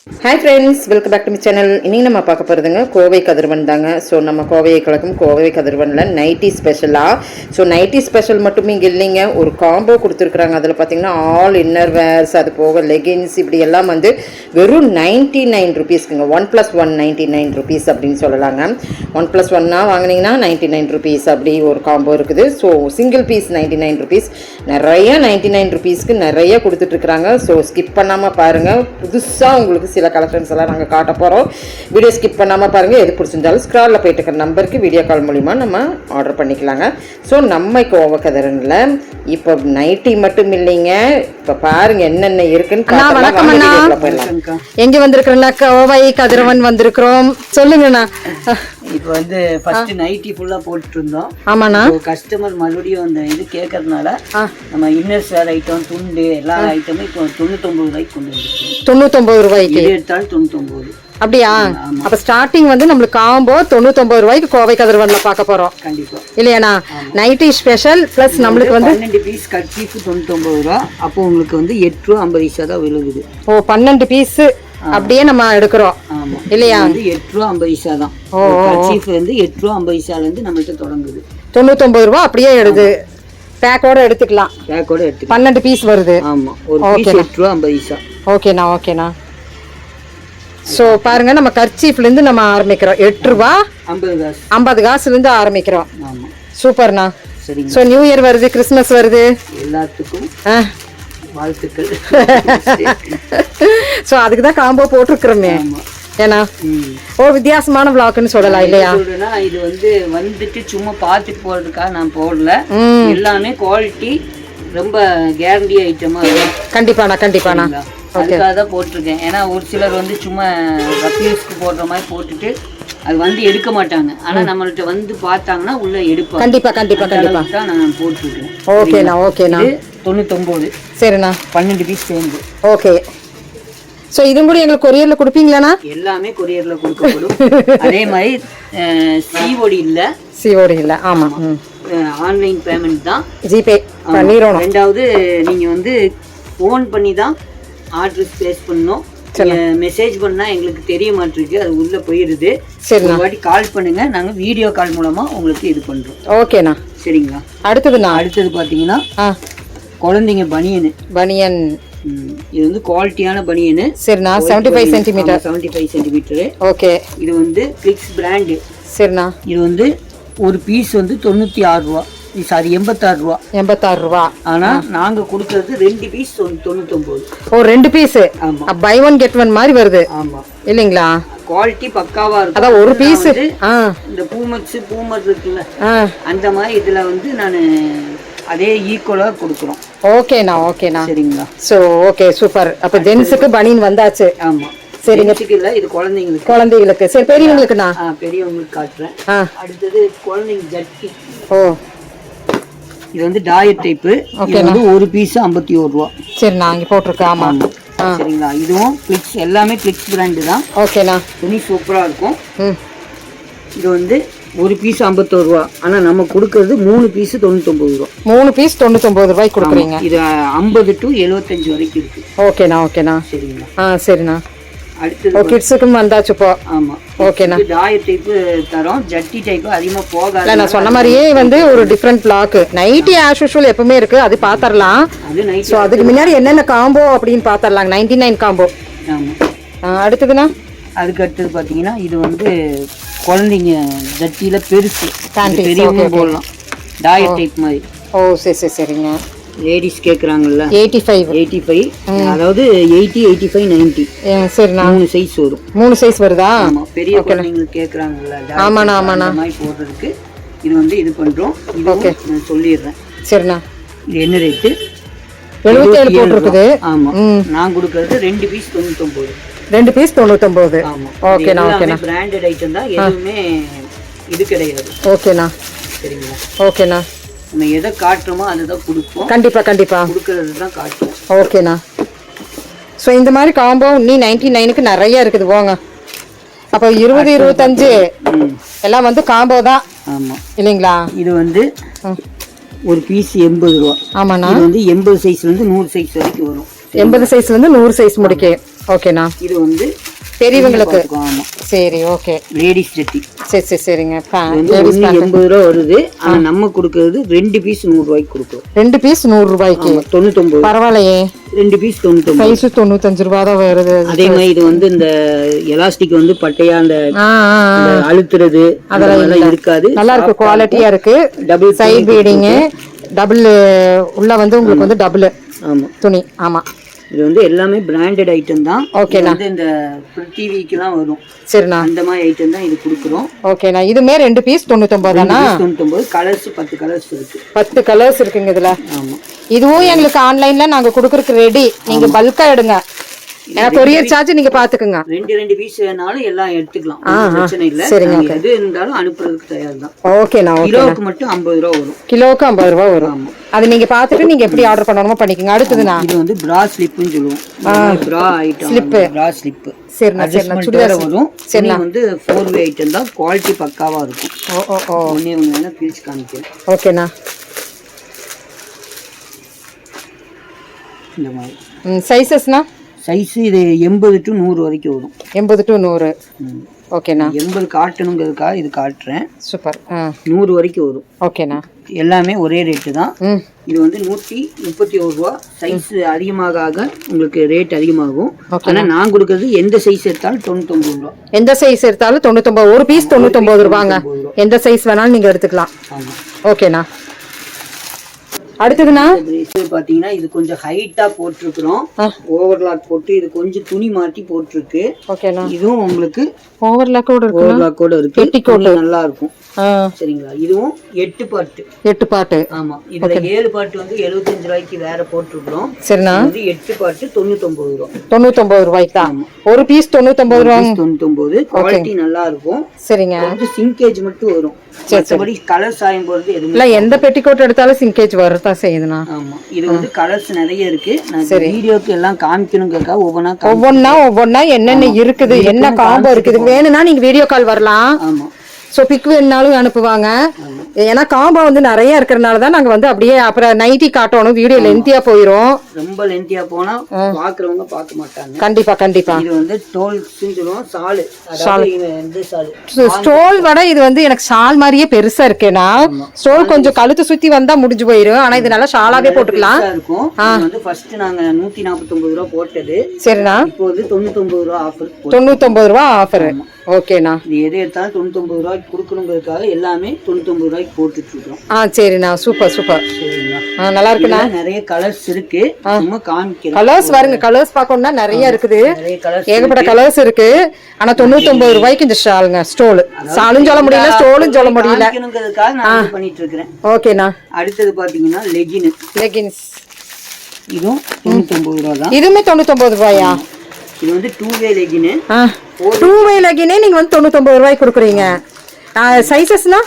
Hi friends, welcome back to my channel. இன்னைக்கு நம்ம பார்க்க போறதுங்க கோவை கதிரவன் தாங்க. ஸோ நம்ம கோவையை கலக்கும் கோவை கதிரவனில் நைட்டி ஸ்பெஷலாக. ஸோ நைட்டி ஸ்பெஷல் மட்டுமே இங்கே இல்லைங்க, ஒரு காம்போ கொடுத்துருக்குறாங்க. அதில் பார்த்தீங்கன்னா ஆல் இன்னர் வேர்ஸ், அது போக லெகின்ஸ், இப்படி எல்லாம் வந்து வெறும் 99 ருபீஸ்க்குங்க. 1+1 99 ருபீஸ் அப்படின்னு சொல்லலாங்க. 1+1 வாங்கினீங்கன்னா 99 ருபீஸ் அப்படி ஒரு காம்போ இருக்குது. ஸோ சிங்கிள் பீஸ் 99 ருபீஸ், நிறைய 99 ருபீஸ்க்கு நிறைய கொடுத்துட்ருக்குறாங்க. ஸோ ஸ்கிப் பண்ணாமல் பாருங்கள். புதுசாக உங்களுக்கு சில கலெக்ஷன்ஸ் எல்லாம் நாங்கள் காட்ட போகிறோம். வீடியோ ஸ்கிப் பண்ணாமல் பாருங்கள். எது பிடிச்சிருந்தாலும் ஸ்க்ராலில் போயிட்டு இருக்கிற நம்பருக்கு வீடியோ கால் மூலிமா நம்ம ஆர்டர் பண்ணிக்கலாங்க. ஸோ நம்ம கோவை கதிரவனில் இப்போ நைட்டி மட்டும் இல்லைங்க, இப்போ பாருங்கள் என்னென்ன இருக்குன்னு. போயிடலாம். எங்கே வந்திருக்கிறோம்னா கோவை கதிரவன் வந்திருக்கிறோம். சொல்லுங்கண்ணா. இப்போ வந்து ஃபர்ஸ்ட் நைட்டி ஃபுல்லா போட்டுட்டு இருந்தோம். ஆமாண்ணா. கஸ்டமர் மறுபடியும் அந்த இது கேட்கறதுனால நம்ம இன்னர் சேர் ஐட்டம், துண்டு, எல்லா ஐட்டமும் இப்போ 99 ரூபாய்க்கு கொண்டு வந்துருக்கோம். 99 ரூபாய்க்கு எடுத்தாலும் 99. அப்படியா? அப்ப ஸ்டார்டிங் வந்து நம்மளுக்கு காம்போ 99 ரூபாய்க்கு கோவை கதிரவன்ல பார்க்க போறோம். கண்டிப்பா இல்லையாண்ணா? நைட்டி ஸ்பெஷல் பிளஸ் நம்மளுக்கு வந்து 12 பீஸ் கட்சிக்கு 99 ரூபா. அப்போ உங்களுக்கு வந்து 8 ரூபா 50 பைசா தான் விழுகுது. ஓ, 12 பீஸ் அப்படியே நம்ம எடுக்கிறோம் இல்லையா? வந்து 8 ரூபா 50 பைசா தான். கட்சிக்கு வந்து 8 ரூபா 50 பைசால இருந்து நம்மள்ட்ட தொடங்குது. 99 ரூபா அப்படியே எடுது. பேக்கோட எடுத்துக்கலாம். பேக்கோட எடுத்து 12 பீஸ் வருது. ஆமா, ஒரு பீஸ் 8 ரூபா 50 பைசா. ஓகேண்ணா, ஓகேண்ணா. ஸோ பாருங்க, நம்ம கர்ச்சீஃப்ல இருந்து நம்ம ஆரம்பிக்கிறோம். 8 ரூபா 50 காசுல இருந்து ஆரம்பிக்கிறோம். ஆமா, சூப்பர்ண்ணா. சரிங்க. ஸோ நியூ இயர் வருது, கிறிஸ்மஸ் வருது, எல்லாத்துக்கும் வாழ்த்துக்கள். ஸோ அதுக்கு தான் காம்போ போட்டிருக்கிறோமே. ஏன்னா ஒரு வித்தியாசமான விளாக்னு சொல்லலாம் இல்லையா? இது வந்து வந்துட்டு சும்மா பார்த்துட்டு போறதுக்காக நான் போடல. எல்லாமே குவாலிட்டி ரொம்ப கேரண்டி ஐட்டமா இருக்கும். கண்டிப்பாண்ணா, கண்டிப்பாண்ணா. அதுக்காக தான் போட்டிருக்கேன். ஏன்னா ஒரு சிலர் வந்து சும்மா ரஃப்யூஸ்க்கு போடுற மாதிரி போட்டுட்டு அது வந்து எடுக்க மாட்டாங்க. ஆனா நம்மள்ட்ட வந்து பார்த்தாங்கன்னா உள்ள எடுப்பாங்க. கண்டிப்பா கண்டிப்பா கண்டிப்பா தான் நான் போட்டிருக்கேன். ஓகேண்ணா, ஓகேண்ணா. 99. சரிண்ணா. 12 பீஸ் சேர்ந்து. ஓகே. ஸோ இதுவும் கூட எங்களுக்கு கொரியர்ல கொடுப்பீங்களாண்ணா? எல்லாமே கொரியர்ல கொடுக்கப்படும். அதே மாதிரி சிஓடி இல்ல. சிஓடி இல்ல. ஆமா, ஆன்லைன் பேமெண்ட் தான். ஜிபே பண்ணிரோம். ரெண்டாவது நீங்க வந்து ஃபோன் பண்ணி தான் ஆர்டர் பிளேஸ் பண்ணணும். மெசேஜ் பண்ணா எங்களுக்கு தெரிய மாட்டிருக்கு, அது உள்ள போயிருது. ஒரு வாட்டி கால் பண்ணுங்க, நாங்க வீடியோ கால் மூலமா உங்களுக்கு இது பண்றோம். ஓகேண்ணா, சரிங்களா? அடுத்ததுண்ணா, அடுத்தது பாத்தீங்கன்னா குழந்தைங்க பனியன். இது வந்து குவாலிட்டியான பனியன். சரிண்ணா. 75 சென்டிமீட்டர். ஓகே. இது வந்து கிளிக்ஸ் பிராண்ட். சரிண்ணா. இது வந்து ஒரு பீஸ் வந்து 96 ரூபா. சாரி, 86 ரூபா. 86 ரூபா. ஆனா நாங்க கொடுக்கறது 2 பீஸ் 99. ஓ, 2 பீஸ். ஆமா, பை ஒன் கெட் ஒன் மாதிரி வருது. ஆமா, இல்லைங்களா? குவாலிட்டி பக்காவா இருக்கும். அதான் ஒரு பீஸ். இந்த பூமர் இருக்குல்ல, அந்த மாதிரி இதுல வந்து நான் அதே ஈக்குவலா கொடுக்குறோம். ஓகேண்ணா, ஓகேண்ணா. சரிங்களா? So okay, super. அப்ப ஜென்ஸுக்கு பனியன் வந்தாச்சு. ஆமா, சரிங்க. இல்ல, இது குழந்தைங்களுக்கு. சரி, பெரியவங்களுக்குண்ணா? பெரியவங்களுக்கு காட்டுறேன். அடுத்தது குழந்தைங்க ஜட்டி. ஓ, இது வந்து டாயட் டைப். இது வந்து ஒரு பீஸ் 51 ரூபா. சரி, நான் இங்க போட்டுருக்கேன். ஆமா, சரிங்களா? இதுவும் கிளிக்ஸ், எல்லாமே கிளிக்ஸ் பிராண்ட் தான். ஓகேண்ணா. துணி சூப்பரா இருக்கும். இது வந்து ஒரு பீஸ் 51 ரூபா. ஆனா நம்ம கொடுக்கறது 3 பீஸ் 99 ரூபா. 3 பீஸ் 99 ரூபாய்க்கு கொடுக்குறீங்க. இது 50 to 75 வரைக்கும் இருக்கு. ஓகேண்ணா, ஓகேண்ணா. சரிங்களா? சரிண்ணா. அடுத்து கிட்ஸுக்கும் வந்தாச்சு இப்போ. ஆமா, ஓகேண்ணா. டாயட் டைப் தரோம். ஜட்டி டைப் அதிகமா போகாது. இல்ல, நான் சொன்ன மாதிரியே வந்து ஒரு different black. Nightie as usual எப்பவுமே இருக்கு, அது பாத்தரலாம். அது நைட். சோ அதுக்கு முன்னாடி என்னென்ன காம்போ அப்படின்னு பாத்தரலாம். 99 காம்போ. ஆமா. அடுத்ததுண்ணா, அதுக்கு அடுத்தது பாத்தீங்கன்னா இது வந்து குழந்தைங்க ஜட்டியில பெருசு, பெரியவங்க போடலாம். டாயட் டைப் மாதிரி. ஓ, சரி சரி சரிங்க. லேடிஸ் கேக்குறாங்கல்ல. 85. அதாவது 80, 85, 90. சரிண்ணா. 3 சைஸ் வரும். 3 சைஸ் வருதா? ஆமா, பெரிய குழந்தைங்களுக்கு கேக்குறாங்கல்ல. ஆமாண்ணா, ஆமாண்ணா. அந்த மாதிரி போடுறதுக்கு இது வந்து இது பண்றோம். இது நான் சொல்லிடுறேன். சரிண்ணா. இது என்ன ரேட்டு? 77 போட்டுருக்குது. ஆமா, நான் கொடுக்கறது 2 பீஸ் 99. 2 பீஸ் 99. ஆமா, ஓகேண்ணா, ஓகேண்ணா. பிராண்டட் ஐட்டம் தான், எதுவுமே இது கிடையாது. ஓகேண்ணா, சரிங்களா? ஓகேண்ணா. நம்ம எதை காட்டுறோமோ அதை தான் கொடுப்போம். கண்டிப்பா கண்டிப்பா கொடுக்கறது தான் காட்டுவோம். ஓகேண்ணா. ஸோ இந்த மாதிரி காம்போ நீ 99க்கு நிறைய இருக்குது போங்க. அப்போ 20, 25 எல்லாம் வந்து காம்போ தான். ஆமா, இல்லைங்களா? இது வந்து ஒரு பீஸ் 80 ரூபா. ஆமாண்ணா. இது வந்து 80 சைஸ்ல இருந்து 100 சைஸ் வரைக்கும் வரும். 80 சைஸ்ல இருந்து 100 சைஸ் முடிக்க. ஓகேண்ணா. இது வந்து பெரியவங்களுக்கு. ஆமா சரி ஓகே. லேடிஸ் ஜட்டி. சரி சரி சரிங்க. 80 ரூபா வருது. ஆனா நம்ம கொடுக்கறது 2 பீஸ் 100 ரூபாய்க்கு கொடுக்குறோம். 2 பீஸ் 100 ரூபாய்க்கு. 99. பரவாயில்லையே. 2 பீஸ் 99. சைஸ் 95 ரூபா தான் வருது. அதே மாதிரி இது வந்து இந்த எலாஸ்டிக் வந்து பட்டையா அந்த அழுத்துறது அதெல்லாம் இருக்காது. நல்லா இருக்கு, குவாலிட்டியா இருக்கு. டபுள் சைடு பீடிங், டபுள் உள்ள வந்து உங்களுக்கு வந்து டபுள் ஆமா துணி. ஆமா, இது வந்து எல்லாமே பிராண்டட் ஐட்டம் தான். ஓகேண்ணா. வந்து இந்த டிவிக்குலாம் வரும். சரிண்ணா. அந்த மாதிரி ஐட்டம் தான் இது கொடுக்குறோம். ஓகேண்ணா. இதுமே 2 பீஸ் 99 தானா? 99. கலர்ஸ் 10 கலர்ஸ் இருக்கு. 10 கலர்ஸ் இருக்குங்க இதுல. ஆமா. இதுவும் எங்களுக்கு ஆன்லைன்ல நாங்க கொடுக்கறதுக்கு ரெடி. நீங்க பல்கா எடுங்க. கொரியர் சார்ஜ் நீங்க பாத்துக்கங்க. 2 பீஸ் வேணாலும் எல்லாம் எடுத்துக்கலாம், பிரச்சனை இல்ல. சரிங்க. எது இருந்தாலும் அனுப்புறதுக்கு தயார் தான். ஓகேண்ணா. கிலோவுக்கு மட்டும் 50 ரூபா வரும். கிலோவுக்கு 50 ரூபா வரும். அது நீங்க பாத்துட்டு நீங்க எப்படி ஆர்டர் பண்ணணுமோ பண்ணிக்கங்க. அடுத்ததுனா இது வந்து பிரா ஸ்லிப்னு சொல்லுவோம். பிரா ஐட்டம், ஸ்லிப். பிரா ஸ்லிப். சரிண்ணா சரிண்ணா. சுடிதார் வரும். சரிண்ணா. வந்து 4 வே ஐட்டம் தான். குவாலிட்டி பக்காவா இருக்கும். ஒண்ணே ஒண்ணு வேணா பிரிச்சு காமிக்கிறேன். ஓகேண்ணா. இந்த மாதிரி சைஸஸ்னா சைஸ் இது 80 to 100 வரைக்கும் வரும். 80 to 100. ஓகேண்ணா. 80 காட்டணுங்கிறதுக்காக இது காட்டுறேன். சூப்பர். 100 வரைக்கும் வரும். ஓகேண்ணா. எல்லாமே ஒரே ரேட்டு தான். இது வந்து 131 ரூபா. சைஸ் அதிகமாக ஆக உங்களுக்கு ரேட் அதிகமாகும். ஆனா நான் கொடுக்கறது எந்த சைஸ் எடுத்தாலும் 99 ரூபா. எந்த சைஸ் எடுத்தாலும் 99. ஒரு பீஸ் 99 ரூபாங்க. எந்த சைஸ் வேணாலும் நீங்க எடுத்துக்கலாம். ஓகேண்ணா. அடுத்ததுனா பாத்தீங்கன்னா இது கொஞ்சம் ஹைட்டா போட்டிருக்கிறோம். ஓவர்லாக் போட்டு இது கொஞ்சம் துணி மாட்டி போட்டிருக்கு. ஓகேண்ணா. இதுவும் உங்களுக்கு ஓவர்லாக்கோட இருக்கு. பெட்டிகோட் நல்லா இருக்கும். சரிங்களா. இதுவும் 8 பாட்டு. 8 பாட்டு. ஆமா. இதுல 7 பாட்டு வந்து 75 ரூபாய்க்கு வேற போட்டுருக்கோம். சரிண்ணா. இது 8 பாட்டு 99 ரூபாய். 99 ரூபாய்க்கு தான். ஒரு பீஸ் 99 ரூபாய். 99. குவாலிட்டி நல்லா இருக்கும். சரிங்க. கொஞ்சம் சிங்கேஜ் மட்டும் வரும். மற்றபடி கலர் சாயம் போறது எதுவும் இல்ல. எந்த பெட்டிகோட் எடுத்தாலும் சிங்கேஜ் வரதான் செய்யுதுண்ணா. ஆமா. இது வந்து கலர்ஸ் நிறைய இருக்கு. நான் வீடியோக்கு எல்லாம் காமிக்கணுங்கிறதுக்காக ஒவ்வொன்னா என்னென்ன இருக்குது, என்ன காம்போ இருக்குது வேணும்னா நீங்க வீடியோ கால் வரலாம். ஆமா. ஸோ பிக் வேணுனாலும் அனுப்புவாங்க. ஏன்னா காம்போ வந்து நிறைய இருக்கிறனால தான் நாங்கள் வந்து அப்படியே அப்புறம் நைட்டி காட்டணும். வீடியோ லென்த்தியா போயிடும். ரொம்ப லென்த்தியா போனா பாக்குறவங்க பார்க்க மாட்டாங்க. கண்டிப்பா கண்டிப்பா. இது வந்து டோல் சொல்லுவோம். சால் ஸ்டோல் விட இது வந்து எனக்கு ஷால் மாதிரியே பெருசா இருக்கேனா. ஸ்டோல் கொஞ்சம் கழுத்து சுத்தி வந்தா முடிஞ்சு போயிடும். ஆனா இது நல்லா ஷாலாவே போட்டுக்கலாம். இருக்கும். வந்து ஃபர்ஸ்ட் நாங்க 149 ரூபா போட்டது. சரிண்ணா. இப்போ வந்து 99 ரூபா ஆஃபர். 99 ரூபா ஆஃபர். ஓகேண்ணா. இது எது எடுத்தாலும் 99 ரூபாய்க்கு கொடுக்கணுங்கிறதுக்காக எல்லாமே 99 ரூபாய்க்கு போட்டுட்டு இருக்கோம். சரிண்ணா. Super super. நல்லா இருக்குண்ணா. நிறைய கலர்ஸ் இருக்கு. சும்மா காமிக்கிறேன். கலர்ஸ் பாருங்க. கலர்ஸ் பார்க்கணும்னா நிறைய இருக்குது. ஏகப்பட்ட கலர்ஸ் இருக்கு. ஆனா 99 ரூபாய்க்கு இந்த ஷாலுங்க. ஸ்டோல் ஷாலும் சொல்ல முடியல, ஸ்டோலும் சொல்ல முடியல. நான் பண்ணிட்டு இருக்கிறேன். ஓகேண்ணா. அடுத்தது பாத்தீங்கன்னா லெகின்ஸ். இதுவும் 99 ரூபா தான். இதுவுமே 99 ரூபாயா? இது வந்து 2 வே லெகின். 2 வே லெகினே நீங்க வந்து 99 ரூபாய்க்கு கொடுக்குறீங்க. சைஸஸ்னா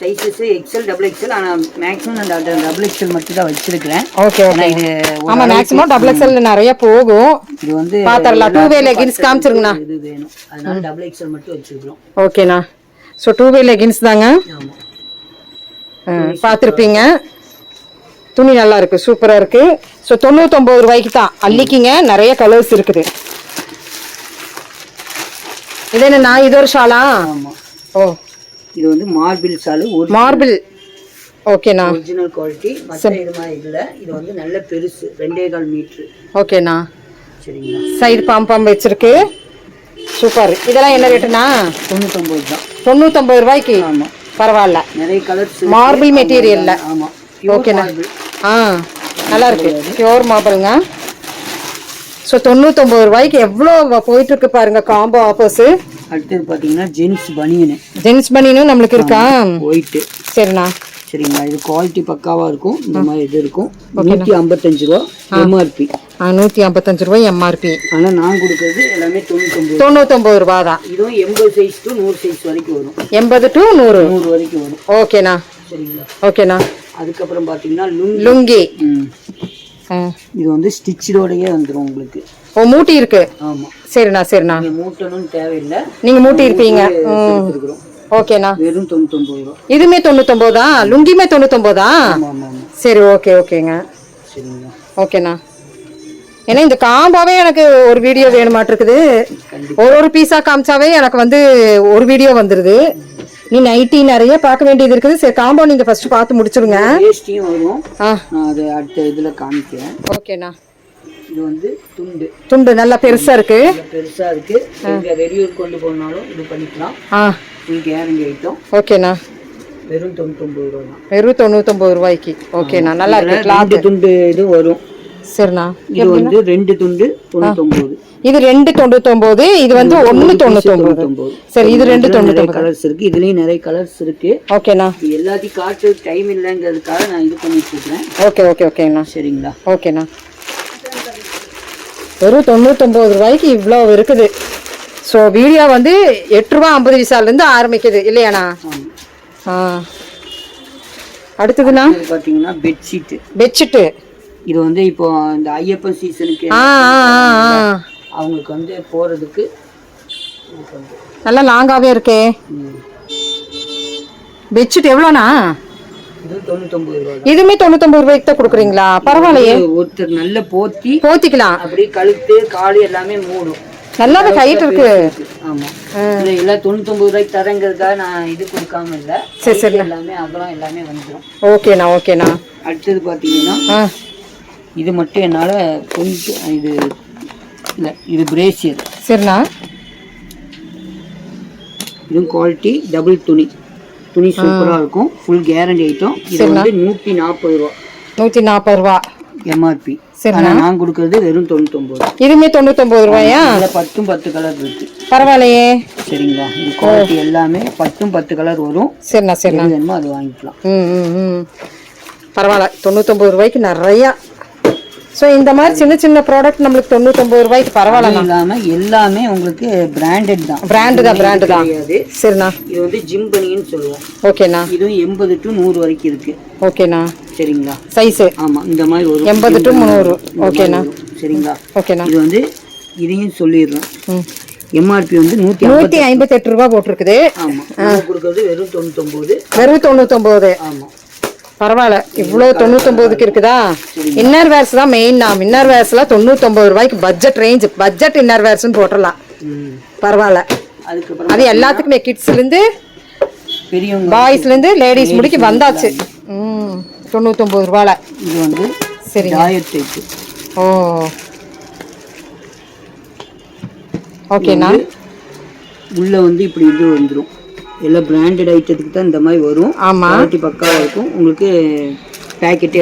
சைஸஸ் எக்ஸ்எல் டபுள் எக்ஸ்எல். ஆனா மேக்ஸிமம் நான் டபுள் எக்ஸ்எல் மட்டும் தான் வச்சிருக்கேன். Okay okay. இது ஆமா மேக்ஸிமம் டபுள் எக்ஸ்எல் நிறைய போகும். இது வந்து பாத்தறலாம். 2 வே லெகின்ஸ் காமிச்சிருங்கண்ணா. இது வேணும், அதனால டபுள் எக்ஸ்எல் மட்டும் வச்சிருக்கோம். ஓகேண்ணா. சோ 2 வே லெகின்ஸ் தாங்க. ஆமா. பாத்திருப்பீங்க. துணி நல்லா இருக்கு, சூப்பரா இருக்கு. சோ 99 ரூபாய்க்கு தான் அள்ளிக்கிங்க. நிறைய கலர்ஸ் இருக்குது. இது என்ன? இது ஒரு ஷாலா? ஆமா. ஓ, இது வந்து மார்பிள் ஷால். மார்பிள். ஓகேண்ணா. Original quality. மத்த இது மாதிரி இல்ல. இது வந்து நல்ல பெருசு, 2.25 மீட்டர். ஓகேண்ணா. சரிங்களா. சைடு பாம் வச்சிருக்கு. சூப்பர். இதெல்லாம் என்ன ரேட்டுண்ணா? 99 தான். 99 ரூபாய்க்கு. ஆமா. பரவாயில்ல. நிறைய கலர்ஸ். மார்பிள் மெட்டீரியல்ல. ஆமா. ஓகேண்ணா. நல்லா இருக்கு. பியூர் மார்பிள்ங்க. ஸோ 99 ரூபாய்க்கு எவ்வளோ போயிட்டு இருக்கு பாருங்க காம்போ ஆஃபர்ஸ். அடுத்தது பார்த்தீங்கன்னா ஜென்ஸ் பனியன். ஜென்ஸ் பனியனும் நம்மளுக்கு இருக்கா? ஒயிட். சரிண்ணா. சரிங்களா. இது குவாலிட்டி பக்காவா இருக்கும். இந்த மாதிரி இது இருக்கும். 155 ரூபா எம்ஆர்பி. 155 ரூபாய் எம்ஆர்பி. ஆனால் நான் கொடுக்கறது எல்லாமே 99 ரூபா தான். இதுவும் 80 சைஸ் டு 100 சைஸ் வரைக்கும் வரும். 80 to 100 வரைக்கும் வரும். ஓகேண்ணா. சரிங்களா. ஓகேண்ணா. அதுக்கப்புறம் பார்த்தீங்கன்னா லுங்கி. இது வந்து ஸ்டிச்சோடயே வந்துடும் உங்களுக்கு. ஓ, மூட்டி இருக்கு. ஆமா. சரிண்ணா சரிண்ணா. மூட்டணும்னு தேவையில்லை. நீங்க மூட்டி இருப்பீங்க. ஓகேண்ணா. வெறும் 99 ரூபா. இதுமே 99 தான். லுங்கிமே 99 தான். ஆமா ஆமா. சரி ஓகே ஓகேங்க. சரிங்களா. ஓகேண்ணா. ஏன்னா இந்த காம்பாவே எனக்கு ஒரு வீடியோ வேணுமாட்டிருக்குது. ஒரு பீஸா காமிச்சாவே எனக்கு வந்து ஒரு வீடியோ வந்துருது. நீ நைட்டி நிறைய பார்க்க வேண்டியது இருக்குது. சரி, காம்போ நீங்க ஃபர்ஸ்ட் பார்த்து முடிச்சிருங்க. வேஷ்டியும் வரும். நான் அது அடுத்த இதுல காமிக்கிறேன். ஓகேண்ணா. இது வந்து துண்டு நல்லா பெருசா இருக்கு. நீங்க வெளியூர் கொண்டு போனாலும் இது பண்ணிக்கலாம். Full guarantee item. ஓகேண்ணா. வெறும் 99 ரூபாய் தான். வெறும் 99 ரூபாய்க்கு. ஓகேண்ணா, நல்லா இருக்கு. கிளாத் துண்டு இது வரும். சரிண்ணா. இது வந்து 2 துண்டு 99. இது 2.99. இது வந்து 1.99. சரி, இது 2.99. கலர்ஸ் இருக்கு. இதுலயும் நிறைய கலர்ஸ் இருக்கு. ஓகேண்ணா. எல்லாத்தையும் காட்டு டைம் இல்லைங்கிறதுக்காக நான் இது பண்ணிட்டு இருக்கேன். ஓகேண்ணா. சரிங்களா? ஓகேண்ணா. வெறும் 99 ரூபாய்க்கு இவ்வளோ இருக்குது. ஸோ வீடியோ வந்து 8 ரூபா 50 பைசாலேருந்து ஆரம்பிக்குது இல்லையாண்ணா? அடுத்ததுண்ணா பார்த்தீங்கன்னா பெட்ஷீட்டு. இது வந்து இப்போ இந்த ஐயப்பன் சீசனுக்கு அவங்களுக்கு வந்து போறதுக்கு நல்லா லாங்காவே இருக்கே. பெட்ஷீட் எவ்வளோண்ணா? இது 99 ரூபாய். இதுமே 99 ரூபாய்க்கு தான் கொடுக்குறீங்களா? பரவாயில்லையே. ஒருத்தர் நல்ல போத்திக்கலாம். அப்படியே கழுத்து காலு எல்லாமே மூடும். நல்லாவே ஹைட் இருக்கு. ஆமா, எல்லாம் 99 ரூபாய்க்கு தரங்கிறதுக்காக நான் இது கொடுக்காம இல்ல. சரி, எல்லாமே அகலம் எல்லாமே வந்துடும். ஓகேண்ணா. அடுத்தது பாத்தீங்கன்னா இது மட்டும் என்னால கொஞ்சம் இது இல்ல, இது பிரேசியர். சரிண்ணா. இதுவும் குவாலிட்டி டபுள் துணி சூப்பரா இருக்கும். Full guarantee item. இது வந்து 140 ரூபாய். 140 ரூபாய் எம்ஆர்பி. சரி, நான் கொடுக்கறது வெறும் 99. இதுமே 99 ரூபாயா? இதுல 10 கலர் இருக்கு. பரவாயில்லையே. சரிங்களா? இது குவாலிட்டி எல்லாமே 10 கலர் வரும். சரிண்ணா. வேணுமோ அது வாங்கிக்கலாம். பரவாயில்ல, 99 ரூபாய்க்கு நிறையா. ஸோ இந்த மாதிரி சின்ன சின்ன ப்ராடக்ட் நம்மளுக்கு 99 ரூபாய்க்கு பரவாயில்ல. இல்லாம எல்லாமே உங்களுக்கு பிராண்டட் தான். பிராண்டு தான். சரிண்ணா. இது வந்து ஜிம் பனின்னு சொல்லுவோம். ஓகேண்ணா. இதுவும் 80 to 100 வரைக்கும் இருக்கு. ஓகேண்ணா. சரிங்களா? சைஸ் ஆமா, இந்த மாதிரி ஒரு 80 to 100. ஓகேண்ணா. சரிங்களா? ஓகேண்ணா. இது வந்து இதையும் சொல்லிடுறேன். எம்ஆர்பி வந்து 158 ரூபாய் போட்டிருக்குது. ஆமா, நான் கொடுக்கறது வெறும் 99. வெறும் 99. ஆமா, பரவாயில்ல. இவ்வளோ 99க்கு இருக்குதா? இன்னர் வேர்ஸ் தான் மெயின். இன்னர் வேர்ஸ்லாம் 99 ரூபாய்க்கு பட்ஜெட் இன்னர் வேர்ஸ்ன்னு போட்டுடலாம். பரவாயில்ல. அதுக்கப்புறம் அது எல்லாத்துக்குமே கிட்ஸ்லேருந்து பெரியவங்க பாய்ஸ்லேருந்து லேடிஸ் முடிக்க வந்தாச்சு. 99 ரூபாயில். இது வந்து சரி. Diet type. ஓ, ஓகேண்ணா. உள்ள வந்து இப்படி இது வந்துடும். எல்லாம் பிராண்டட் ஐட்டத்துக்கு தான் இந்த மாதிரி வரும். குவாலிட்டி பக்காவா இருக்கும். உங்களுக்கு பேக்கெட்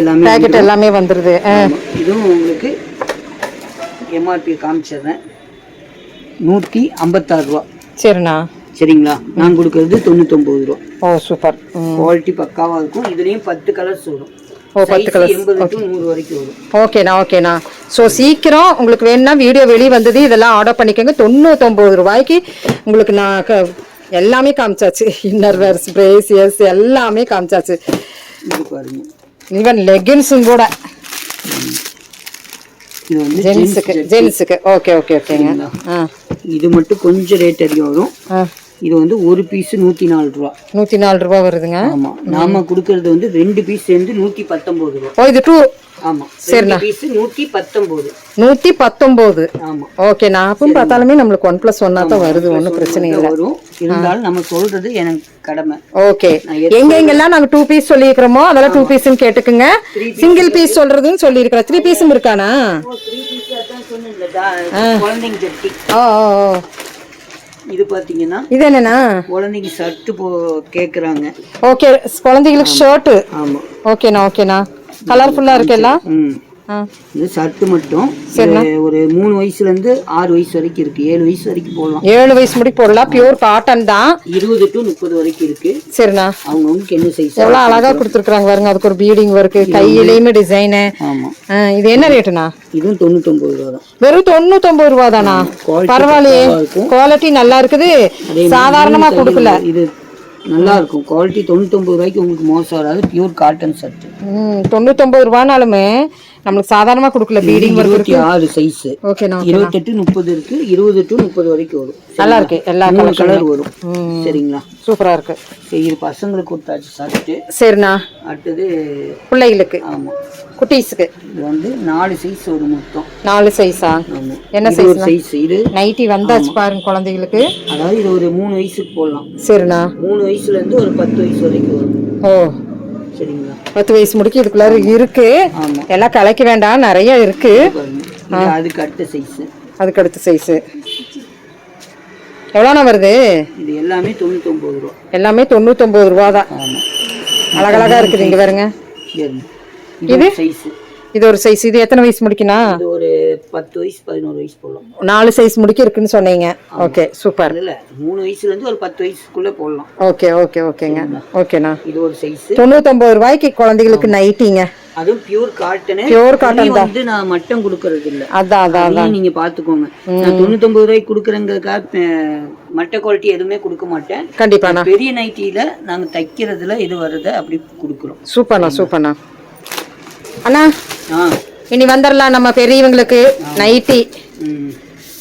எல்லாமே வந்துருது. இதுவும் உங்களுக்கு எம்ஆர்பி காமிச்சிடுறேன். 156 ரூபா. சரிண்ணா. சரிங்களா? நான் கொடுக்கறது 99 ரூபா. ஓ, சூப்பர். குவாலிட்டி பக்காவா இருக்கும். இதுலயும் 10 கலர்ஸ் வரும். 10 கலர்ஸ் 80 to 100 வரைக்கும் வரும். ஓகேண்ணா. ஸோ சீக்கிரம் உங்களுக்கு வேணும்னா வீடியோ வெளியே வந்தது இதெல்லாம் ஆர்டர் பண்ணிக்கோங்க. 99 ரூபாய்க்கு உங்களுக்கு நான் எல்லாமே காமிச்சாச்சு. இன்னர் வேர்ஸ், பிரேசியர்ஸ் எல்லாமே காமிச்சாச்சு. இது பாருங்க, ஈவன் லெகின்ஸும் கூட. இது வந்து ஜென்ஸுக்கு. ஓகேங்க. இது மட்டும் கொஞ்சம் ரேட் அதிகம் வரும். இது வந்து ஒரு பீஸ் 104 ரூபா. 104 ரூபா வருதுங்க. ஆமா, நாம குடுக்கறது வந்து 2 பீஸ் சேர்ந்து 119 ரூபா. ஓ, இது 2. ஆமா, சரிண்ணா. பீஸ் 119. 119. ஆமா. ஓகே, நான் அப்பவும் பார்த்தாலுமே நம்மளுக்கு 1+1 தான் வருது. ஒன்றும் பிரச்சனை இல்லை. வரும். இருந்தாலும் நம்ம சொல்றது எனக்கு கடமை. ஓகே, எங்கெங்கெல்லாம் நாங்க 2 பீஸ் சொல்லியிருக்கிறோமோ அதெல்லாம் 2 பீஸ்ன்னு கேட்டுக்குங்க. சிங்கிள் பீஸ் சொல்றதுன்னு சொல்லியிருக்கிறோம். 3 பீஸும் இருக்கானா? 3 பீஸ் அதான் சொன்னேன்லடா, குழந்தைங்க ஜட்டி. ஓ. இது பாத்தீங்கன்னா இது என்னன்னா குழந்தைக்கு ஷர்ட் கேக்குறாங்க. ஓகே, குழந்தைகளுக்கு ஷர்ட். ஆமா. ஓகேண்ணா. கலர்ஃபுல்லா இருக்கு எல்லாம். இது ஷர்ட் மட்டும் ஒரு 3 வயசுல இருந்து 6 வயசு வரைக்கும் இருக்கு. 7 வயசு வரைக்கும் போடலாம். 7 வயசு முடிக்கு போடலாம். பியூர் காட்டன் தான். 20 to 30 வரைக்கும் இருக்கு. சரிண்ணா. அவங்களுக்கு என்ன சைஸ் எவ்வளவு அழகா கொடுத்துருக்காங்க பாருங்க. அதுக்கு ஒரு பீடிங் இருக்கு. கையிலயுமே டிசைன். ஆமா. இது என்ன ரேட்டுனா? இதுவும் 99 ரூபா தான். வெறும் 99 ரூபா தானா? பரவாயில்லையே, குவாலிட்டி நல்லா இருக்குது. சாதாரணமா கொடுக்கல. இது நல்லா இருக்கும். குவாலிட்டி 99 ரூபாய்க்கு உங்களுக்கு மோசம் வராது. Pure cotton shirt. 99 ரூபானாலுமே நம்மளுக்கு சாதாரணமா கொடுக்கல பீடிங் ஒர்க் இருக்கு 26 சைஸ். ஓகேண்ணா 28 30 இருக்கு, 20 to 30 வரைக்கும் வரும். நல்லா இருக்கு, எல்லா கலர் வரும். சரிங்களா, சூப்பரா இருக்கு. இது பசங்களுக்கு கொடுத்தாச்சு சாப்பிட்டு. சரிண்ணா, அடுத்தது பிள்ளைகளுக்கு. ஆமா, குட்டீஸ்க்கு. இது வந்து 4 சைஸ் வரும் மொத்தம். 4 சைஸா? என்ன சைஸ்? சைஸ் இது நைட்டி வந்தாச்சு பாருங்க குழந்தைகளுக்கு. அதாவது இது ஒரு 3 வயசுக்கு போடலாம். சரிண்ணா, 3 வயசுல இருந்து ஒரு 10 வயசு வரைக்கும் வரும். ஓ சரிங்களா, 10 வயசு முடிக்க இதுக்குள்ளார இருக்கு. எல்லாம் கலைக்க வேண்டாம், நிறைய இருக்கு. அதுக்கு அடுத்த சைஸ். அதுக்கு அடுத்த சைஸ் எவ்வளோண்ணா வருது? இது எல்லாமே 99 ரூபா. எல்லாமே 99 ரூபா தான். அழகழகா இருக்குது. இங்க பாருங்க, இது சைஸ். இது ஒரு சைஸ். இது எத்தனை வயசு முடிக்கணும்? இது ஒரு 10 வயசு 11 வயசு போடலாம். 4 சைஸ் முடிக்க இருக்குன்னு சொன்னீங்க. Okay, super. இல்ல 3 வயசுல இருந்து ஒரு 10 வயசுக்குள்ள போடலாம். ஓகே ஓகே ஓகேங்க. ஓகேண்ணா, இது ஒரு சைஸ். 99 ரூபாய்க்கு குழந்தைகளுக்கு நைட்டிங்க. அதுவும் பியூர் காட்டன். பியூர் காட்டன் தான். வந்து நான் மட்டம் கொடுக்கறது இல்ல. அதான் நீங்க பாத்துக்கோங்க. நான் 99 ரூபாய்க்கு கொடுக்கறேங்கிறதுக்காக மட்ட குவாலிட்டி எதுவுமே கொடுக்க மாட்டேன். கண்டிப்பாண்ணா. பெரிய நைட்டில நாங்க தைக்கிறதுல இது வருது அப்படி கொடுக்குறோம். சூப்பர்ண்ணா, சூப்பர்ண்ணா. அண்ணா, இனி வந்துடலாம் நம்ம பெரியவங்களுக்கு நைட்டி.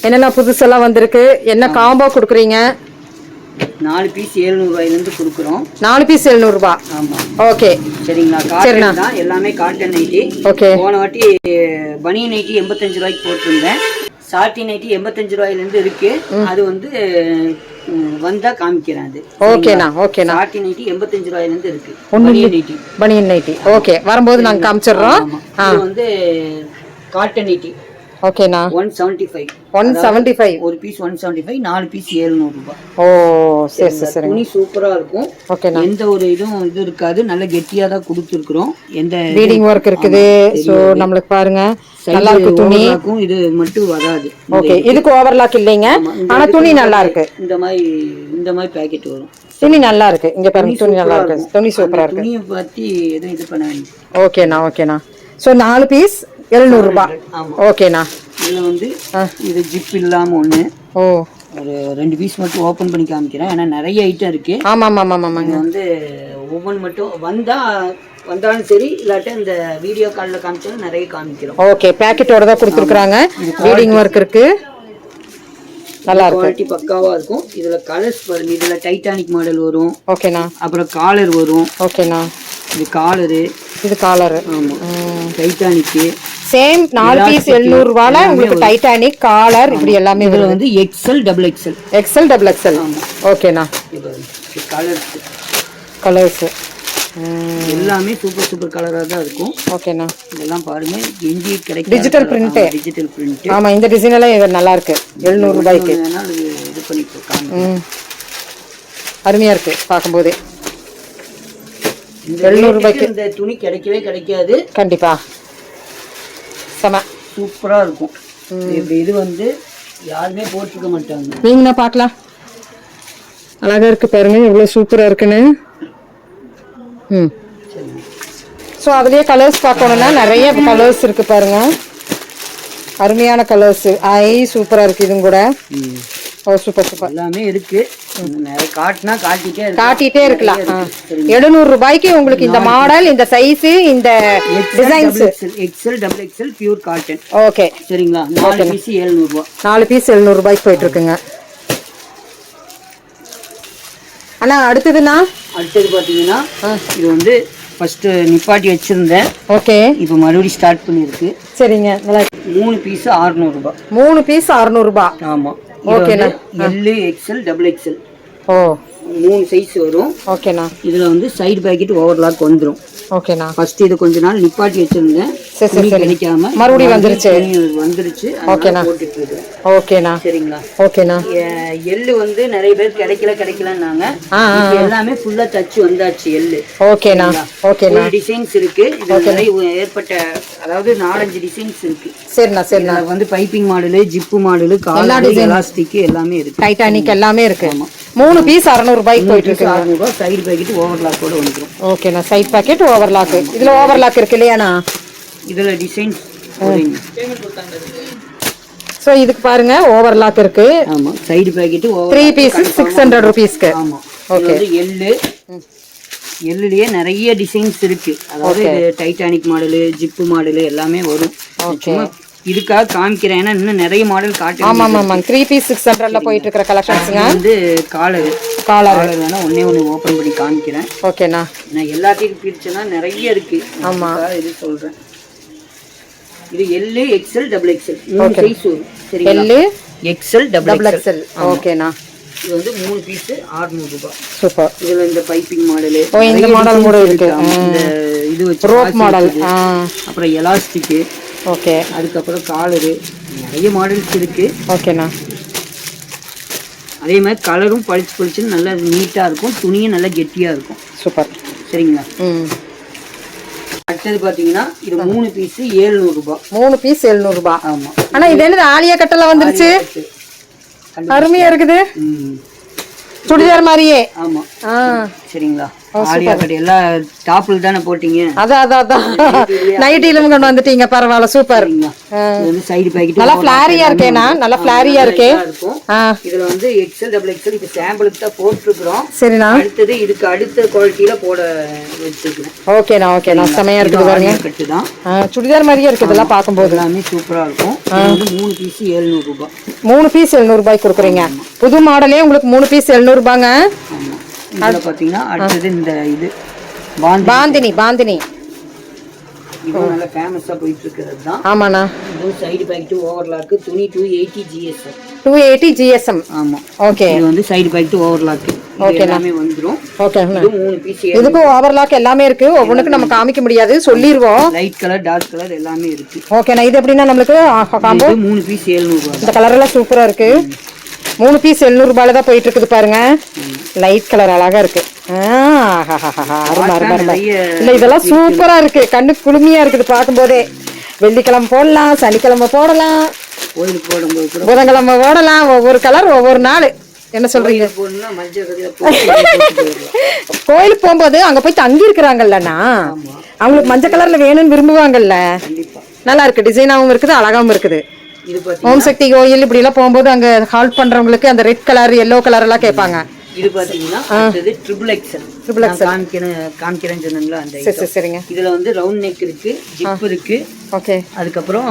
என்னென்ன புதுசெல்லாம் வந்திருக்கு, என்ன காம்போ கொடுக்குறீங்க? 4 பீஸ் 700 ரூபாயில இருந்து கொடுக்குறோம். 4 பீஸ் 700 ரூபாய். ஆமா, ஓகே. சரிங்களா, காட்டன் தான், எல்லாமே காட்டன் நைட்டி. ஓகே. போன வாட்டி பனியன் நைட்டி 85 ரூபாய்க்கு போட்டிருந்தேன். சாட்டி நைட்டி 85 ரூபாயில இருந்து இருக்கு. அது வந்து வந்தா காமிக்கிறேன். அது ஓகேண்ணா, ஓகேண்ணா. சாட்டி நைட்டி 85 ரூபாயில இருந்து இருக்கு. பனியன் நைட்டி. ஓகே, வரும்போது நாங்க காமிச்சிடுறோம். இது வந்து காட்டன் நைட்டி. ஓகேண்ணா, 175. ஒரு பீஸ் 175, 4 பீஸ் 700 ரூபாய். ஓ சரி சரி. துணி சூப்பரா இருக்கும். ஓகேண்ணா, எந்த ஒரு இதுவும் இது இருக்காது. நல்ல கெட்டியா தான் கொடுத்துருக்கோம். எந்த பீடிங் ஒர்க் இருக்குது. சோ நம்மளுக்கு பாருங்க நல்லா இருக்கு. துணி இது மட்டும் வராது. ஓகே, இதுக்கு ஓவர்லாக் இல்லைங்க. ஆனா துணி நல்லா இருக்கு. இந்த மாதிரி பாக்கெட் வரும். துணி நல்லா இருக்கு. இங்க பாருங்க, துணி நல்லா இருக்கு. துணி சூப்பரா இருக்கு. துணியை பத்தி எதுவும் இது பண்ண வேண்டாம். ஓகேண்ணா, ஓகேண்ணா. சோ 4 பீஸ் 700 ரூபாய். ஓகேண்ணா. இதுல வந்து இது ஜிப் இல்லாம ஒண்ணு. ஓ, ஒரு 2 பீஸ் மட்டும் ஓபன் பண்ணி காமிக்கிறேன். ஏன்னா நிறைய ஐட்டம் இருக்கு. ஆமா ஆமா ஆமா ஆமாங்க. வந்து ஒவ்வொன்று மட்டும் வந்தாலும் சரி, இல்லாட்ட இந்த வீடியோ கால்ல காமிச்சாலும் நிறைய காமிக்கிறோம். ஓகே, பேக்கெட்டோட தான் கொடுத்துருக்காங்க. பீடிங் ஒர்க் இருக்கு, நல்லா இருக்கு. குவாலிட்டி பக்காவா இருக்கும். இதுல கலர்ஸ் பாருங்க. இதுல டைட்டானிக் மாடல் வரும். ஓகேண்ணா. அப்புறம் காலர் வரும். ஓகேண்ணா, இது காலரு. இது காலர். ஆமா, டைட்டானிக். சேம் 4 பீஸ் 700 ரூபாயில உங்களுக்கு டைட்டானிக் காலர் இப்படி எல்லாமே இதுல வந்து XL double XL. XL double XL. ஓகேண்ணா. கலர்ஸ் எல்லாமே சூப்பர் கலரா தான் இருக்கும். ஓகேண்ணா. இதெல்லாம் பாருங்க, எங்கி கிடைக்கும். Digital print. ஆமா, இந்த டிசைன் எல்லாம் நல்லா இருக்கு. 700 ரூபாய்க்கு இது பண்ணி போட்டாங்க. அருமையா இருக்கு பாக்கும்போதே. 700 ரூபாய்க்கு இந்த துணி கிடைக்கவே கிடைக்காது. கண்டிப்பா செம சூப்பரா இருக்கும். இது வந்து யாருமே போட்டுக்க மாட்டாங்க. நீங்க பார்க்கலாம், அழகா இருக்கு பாருங்க, எவ்வளவு சூப்பரா இருக்குன்னு. ஸோ அதுலயே கலர்ஸ் பார்க்கணும்னா நிறைய கலர்ஸ் இருக்கு பாருங்க. அருமையான கலர்ஸ். சூப்பரா இருக்கு. இதுவும் கூட சூப்பர் எல்லாமே இருக்கு. காட்டிட்டே இருக்கலாம். 700 ரூபாய்க்கு உங்களுக்கு இந்த மாடல், இந்த சைஸ், இந்த designs. XL double XL pure cotton. Okay, சரிங்களா. 4 பீஸ் 700 ரூபாய். 4 பீஸ் 700 ரூபாய்க்கு போயிட்டு இருக்குங்க. அண்ணா அடுத்ததுண்ணா, அடுத்தது பாத்தீங்கன்னா இது வந்து ஃபர்ஸ்ட் நிப்பாட்டி வச்சிருந்தேன். ஓகே, இப்போ மறுபடியும் ஸ்டார்ட் பண்ணிருக்கு. சரிங்க. 3 பீஸ் 600 ரூபாய். 3 பீஸ் 600 ரூபாய். ஆமா, ஓகேண்ணா. L XL double XL. ஓ, 3 சைஸ் வரும். ஓகேண்ணா. இதுல வந்து சைடு பாக்கெட் ஓவர்லாக் வந்துரும். ஓகேண்ணா. ஃபர்ஸ்ட் இது கொஞ்ச நாள் நிப்பாட்டி வச்சிருந்தேன். கிடைக்காம மறுபடியும் வந்துருச்சு. ஓகேண்ணா, போட்டுட்டு இருக்கேன். ஓகேண்ணா, சரிங்களா. ஓகேண்ணா. எள்ளு வந்து நிறைய பேர் கிடைக்கலன்னாங்க. எல்லாமே ஃபுல்லா தச்சு வந்தாச்சு எள்ளு. ஓகேண்ணா, ஓகேண்ணா. டிசைன்ஸ் இருக்கு. இது நிறைய ஏற்பட்ட, அதாவது 4-5 டிசைன்ஸ் இருக்கு. சரிண்ணா, சரிண்ணா. வந்து piping model, zip model, collar, elastic எல்லாமே இருக்கு. டைட்டானிக் எல்லாமே இருக்கு. 3 பீஸ் 600 ரூபாய்க்கு போயிட்டு இருக்கு. 600 ரூபாய். சைடு பாக்கெட் ஓவர்லாக் கூட வந்துரும். ஓகேண்ணா, சைடு பாக்கெட் ஓவர்லாக். இதுல ஓவர்லாக் இருக்கு இல்லையாண்ணா? இதுல டிசைன்ஸ். சோ இதுக்கு பாருங்க ஓவர்லாக் இருக்கு. ஆமா, சைடு பாக்கெட் 3 பீஸ் 600 ரூபீஸ்க்கு. ஆமா. ஓகே, எள்ளு எல்லுலயே நிறைய டிசைன்ஸ் இருக்கு. அதாவது இது டைட்டானிக் மாடலு, ஜிப்பு மாடலு எல்லாமே வரும். சும்மா இதுக்காக காமிக்கிறேன், ஏன்னா இன்னும் நிறைய மாடல் காட்டுறேன். ஆமா ஆமா 3 பீஸ் 600ல போயிட்டு இருக்கிற கலெக்ஷன்ஸ்ங்க. வந்து காலர் வேணா ஒண்ணே ஓபன் பண்ணி காமிக்கிறேன். ஓகேண்ணா. நான் எல்லாத்தையும் பிரிச்சேன்னா நிறைய இருக்கு. ஆமா, இது சொல்றேன். இது L, XL, double XL 3 size வரும். சரிங்களா? L, XL, double XL. ஓகேண்ணா. இது வந்து 3 பீஸ் 600 ரூபாய். சூப்பர். இதுல இந்த பைப்பிங் மாடல், இந்த மாடல் கூட இருக்கு. இந்த இது வச்சு ரோப் மாடல், அப்புறம் எலாஸ்டிக். ஓகே. அதுக்கப்புறம் காலரு, நிறைய மாடல்ஸ் இருக்கு. ஓகேண்ணா. அதே மாதிரி கலரும் பளிச்சுன்னு நல்லா நீட்டா இருக்கும். துணியும் நல்லா கெட்டியா இருக்கும். சூப்பர். சரிங்களா? அடுத்தது பாத்தீங்கன்னா இது 3 பீஸ் 700 ரூபாய். 3 பீஸ் 700 ரூபாய். ஆமா. ஆனா இது என்னது ஆலியா கட்டல வந்துருச்சு. அருமையா இருக்குது. சுடிதார் மாதிரியே. ஆமா. சரிங்களா? ஆலியா கட் எல்லா டாப்ல தானே போட்டீங்க. அதான் நைட்டிலும் கொண்டு வந்துட்டீங்க. பரவாயில்ல, சூப்பர். இது வந்து சைடு பாக்கெட் நல்லா ஃபிளாரியா இருக்கேனா? நல்லா ஃபிளாரியா இருக்கே. இதுல வந்து எக்ஸ்எல், டபுள் எக்ஸ்எல் இப்ப சாம்பிளுக்கு தான் போட்டுருக்கோம். சரிண்ணா. அடுத்தது இதுக்கு அடுத்த குவாலிட்டில போட வச்சிருக்கேன். ஓகேண்ணா. செமையா இருக்குது பாருங்க. கட்டு தான். சுடிதார் மாதிரியே இருக்கு. இதெல்லாம் பாக்கும்போது எல்லாமே சூப்பரா இருக்கும். இது வந்து 3 பீஸ் 700 ரூபாய். 3 பீஸ் 700 ரூபாய்க்கு கொடுக்குறீங்க. புது மாடலே உங்களுக்கு 3 பீஸ் 700 ரூபாங்க. இதுல பாத்தீங்கன்னா அடுத்தது இந்த இது பாந்தினி இது நல்ல ஃபேமஸா போயிட்டு இருக்குது தான். ஆமாண்ணா. இது சைடு பாக்கெட் ஓவர்லாக், துணி 280 GSM. 280 GSM. ஆமா. ஓகே. இது வந்து சைடு பாக்கெட் ஓவர்லாக். ஓகே, எல்லாமே வந்துரும். ஓகே. இது 3 பீஸ். இதுக்கு ஓவர்லாக் எல்லாமே இருக்கு. ஒவ்வொண்ணுக்கு நம்ம காமிக்க முடியாது, சொல்லிருவோம். லைட் கலர், டார்க் கலர் எல்லாமே இருக்கு. ஓகேண்ணா. இது எப்படின்னா நம்மளுக்கு காம்போ 3 பீஸ் 700 ரூபாய். இந்த கலர் எல்லாம் சூப்பரா இருக்கு. 3 பீஸ் 700 ரூபாயில தான் போயிட்டு இருக்குது பாருங்க. லைட் கலர் அழகா இருக்கு. இல்ல இதெல்லாம் சூப்பரா இருக்கு. கண்ணு குளுமையா இருக்குது பாக்கும்போதே. வெள்ளிக்கிழமை போடலாம், சனிக்கிழமை போடலாம், புதன்கிழமை போடலாம். ஒவ்வொரு கலர் ஒவ்வொரு நாள். என்ன சொல்றீங்க? கோயிலுக்கு போகும்போது அங்க போய் தங்கி இருக்கிறாங்கல்லண்ணா, அவங்களுக்கு மஞ்சள் கலர்ல வேணும்னு விரும்புவாங்கல்ல. நல்லா இருக்கு. டிசைனாவும் இருக்குது, அழகாவும் இருக்குது. ஓம் சக்தி கோயில் இப்படி எல்லாம் போகும்போது அங்க ஹால்ட் பண்றவங்களுக்கு அந்த ரெட் கலர், எல்லோ கலர் எல்லாம் கேட்பாங்க. இது பாத்தீங்கன்னா அடுத்து ட்ரிபிள் எக்ஸ்எல். காமிக்கிறேன்னு சொன்னீங்களா அந்த. சரி சரிங்க. இதுல வந்து ரவுண்ட் நெக் இருக்கு, ஜிப் இருக்கு. ஓகே. அதுக்கப்புறம்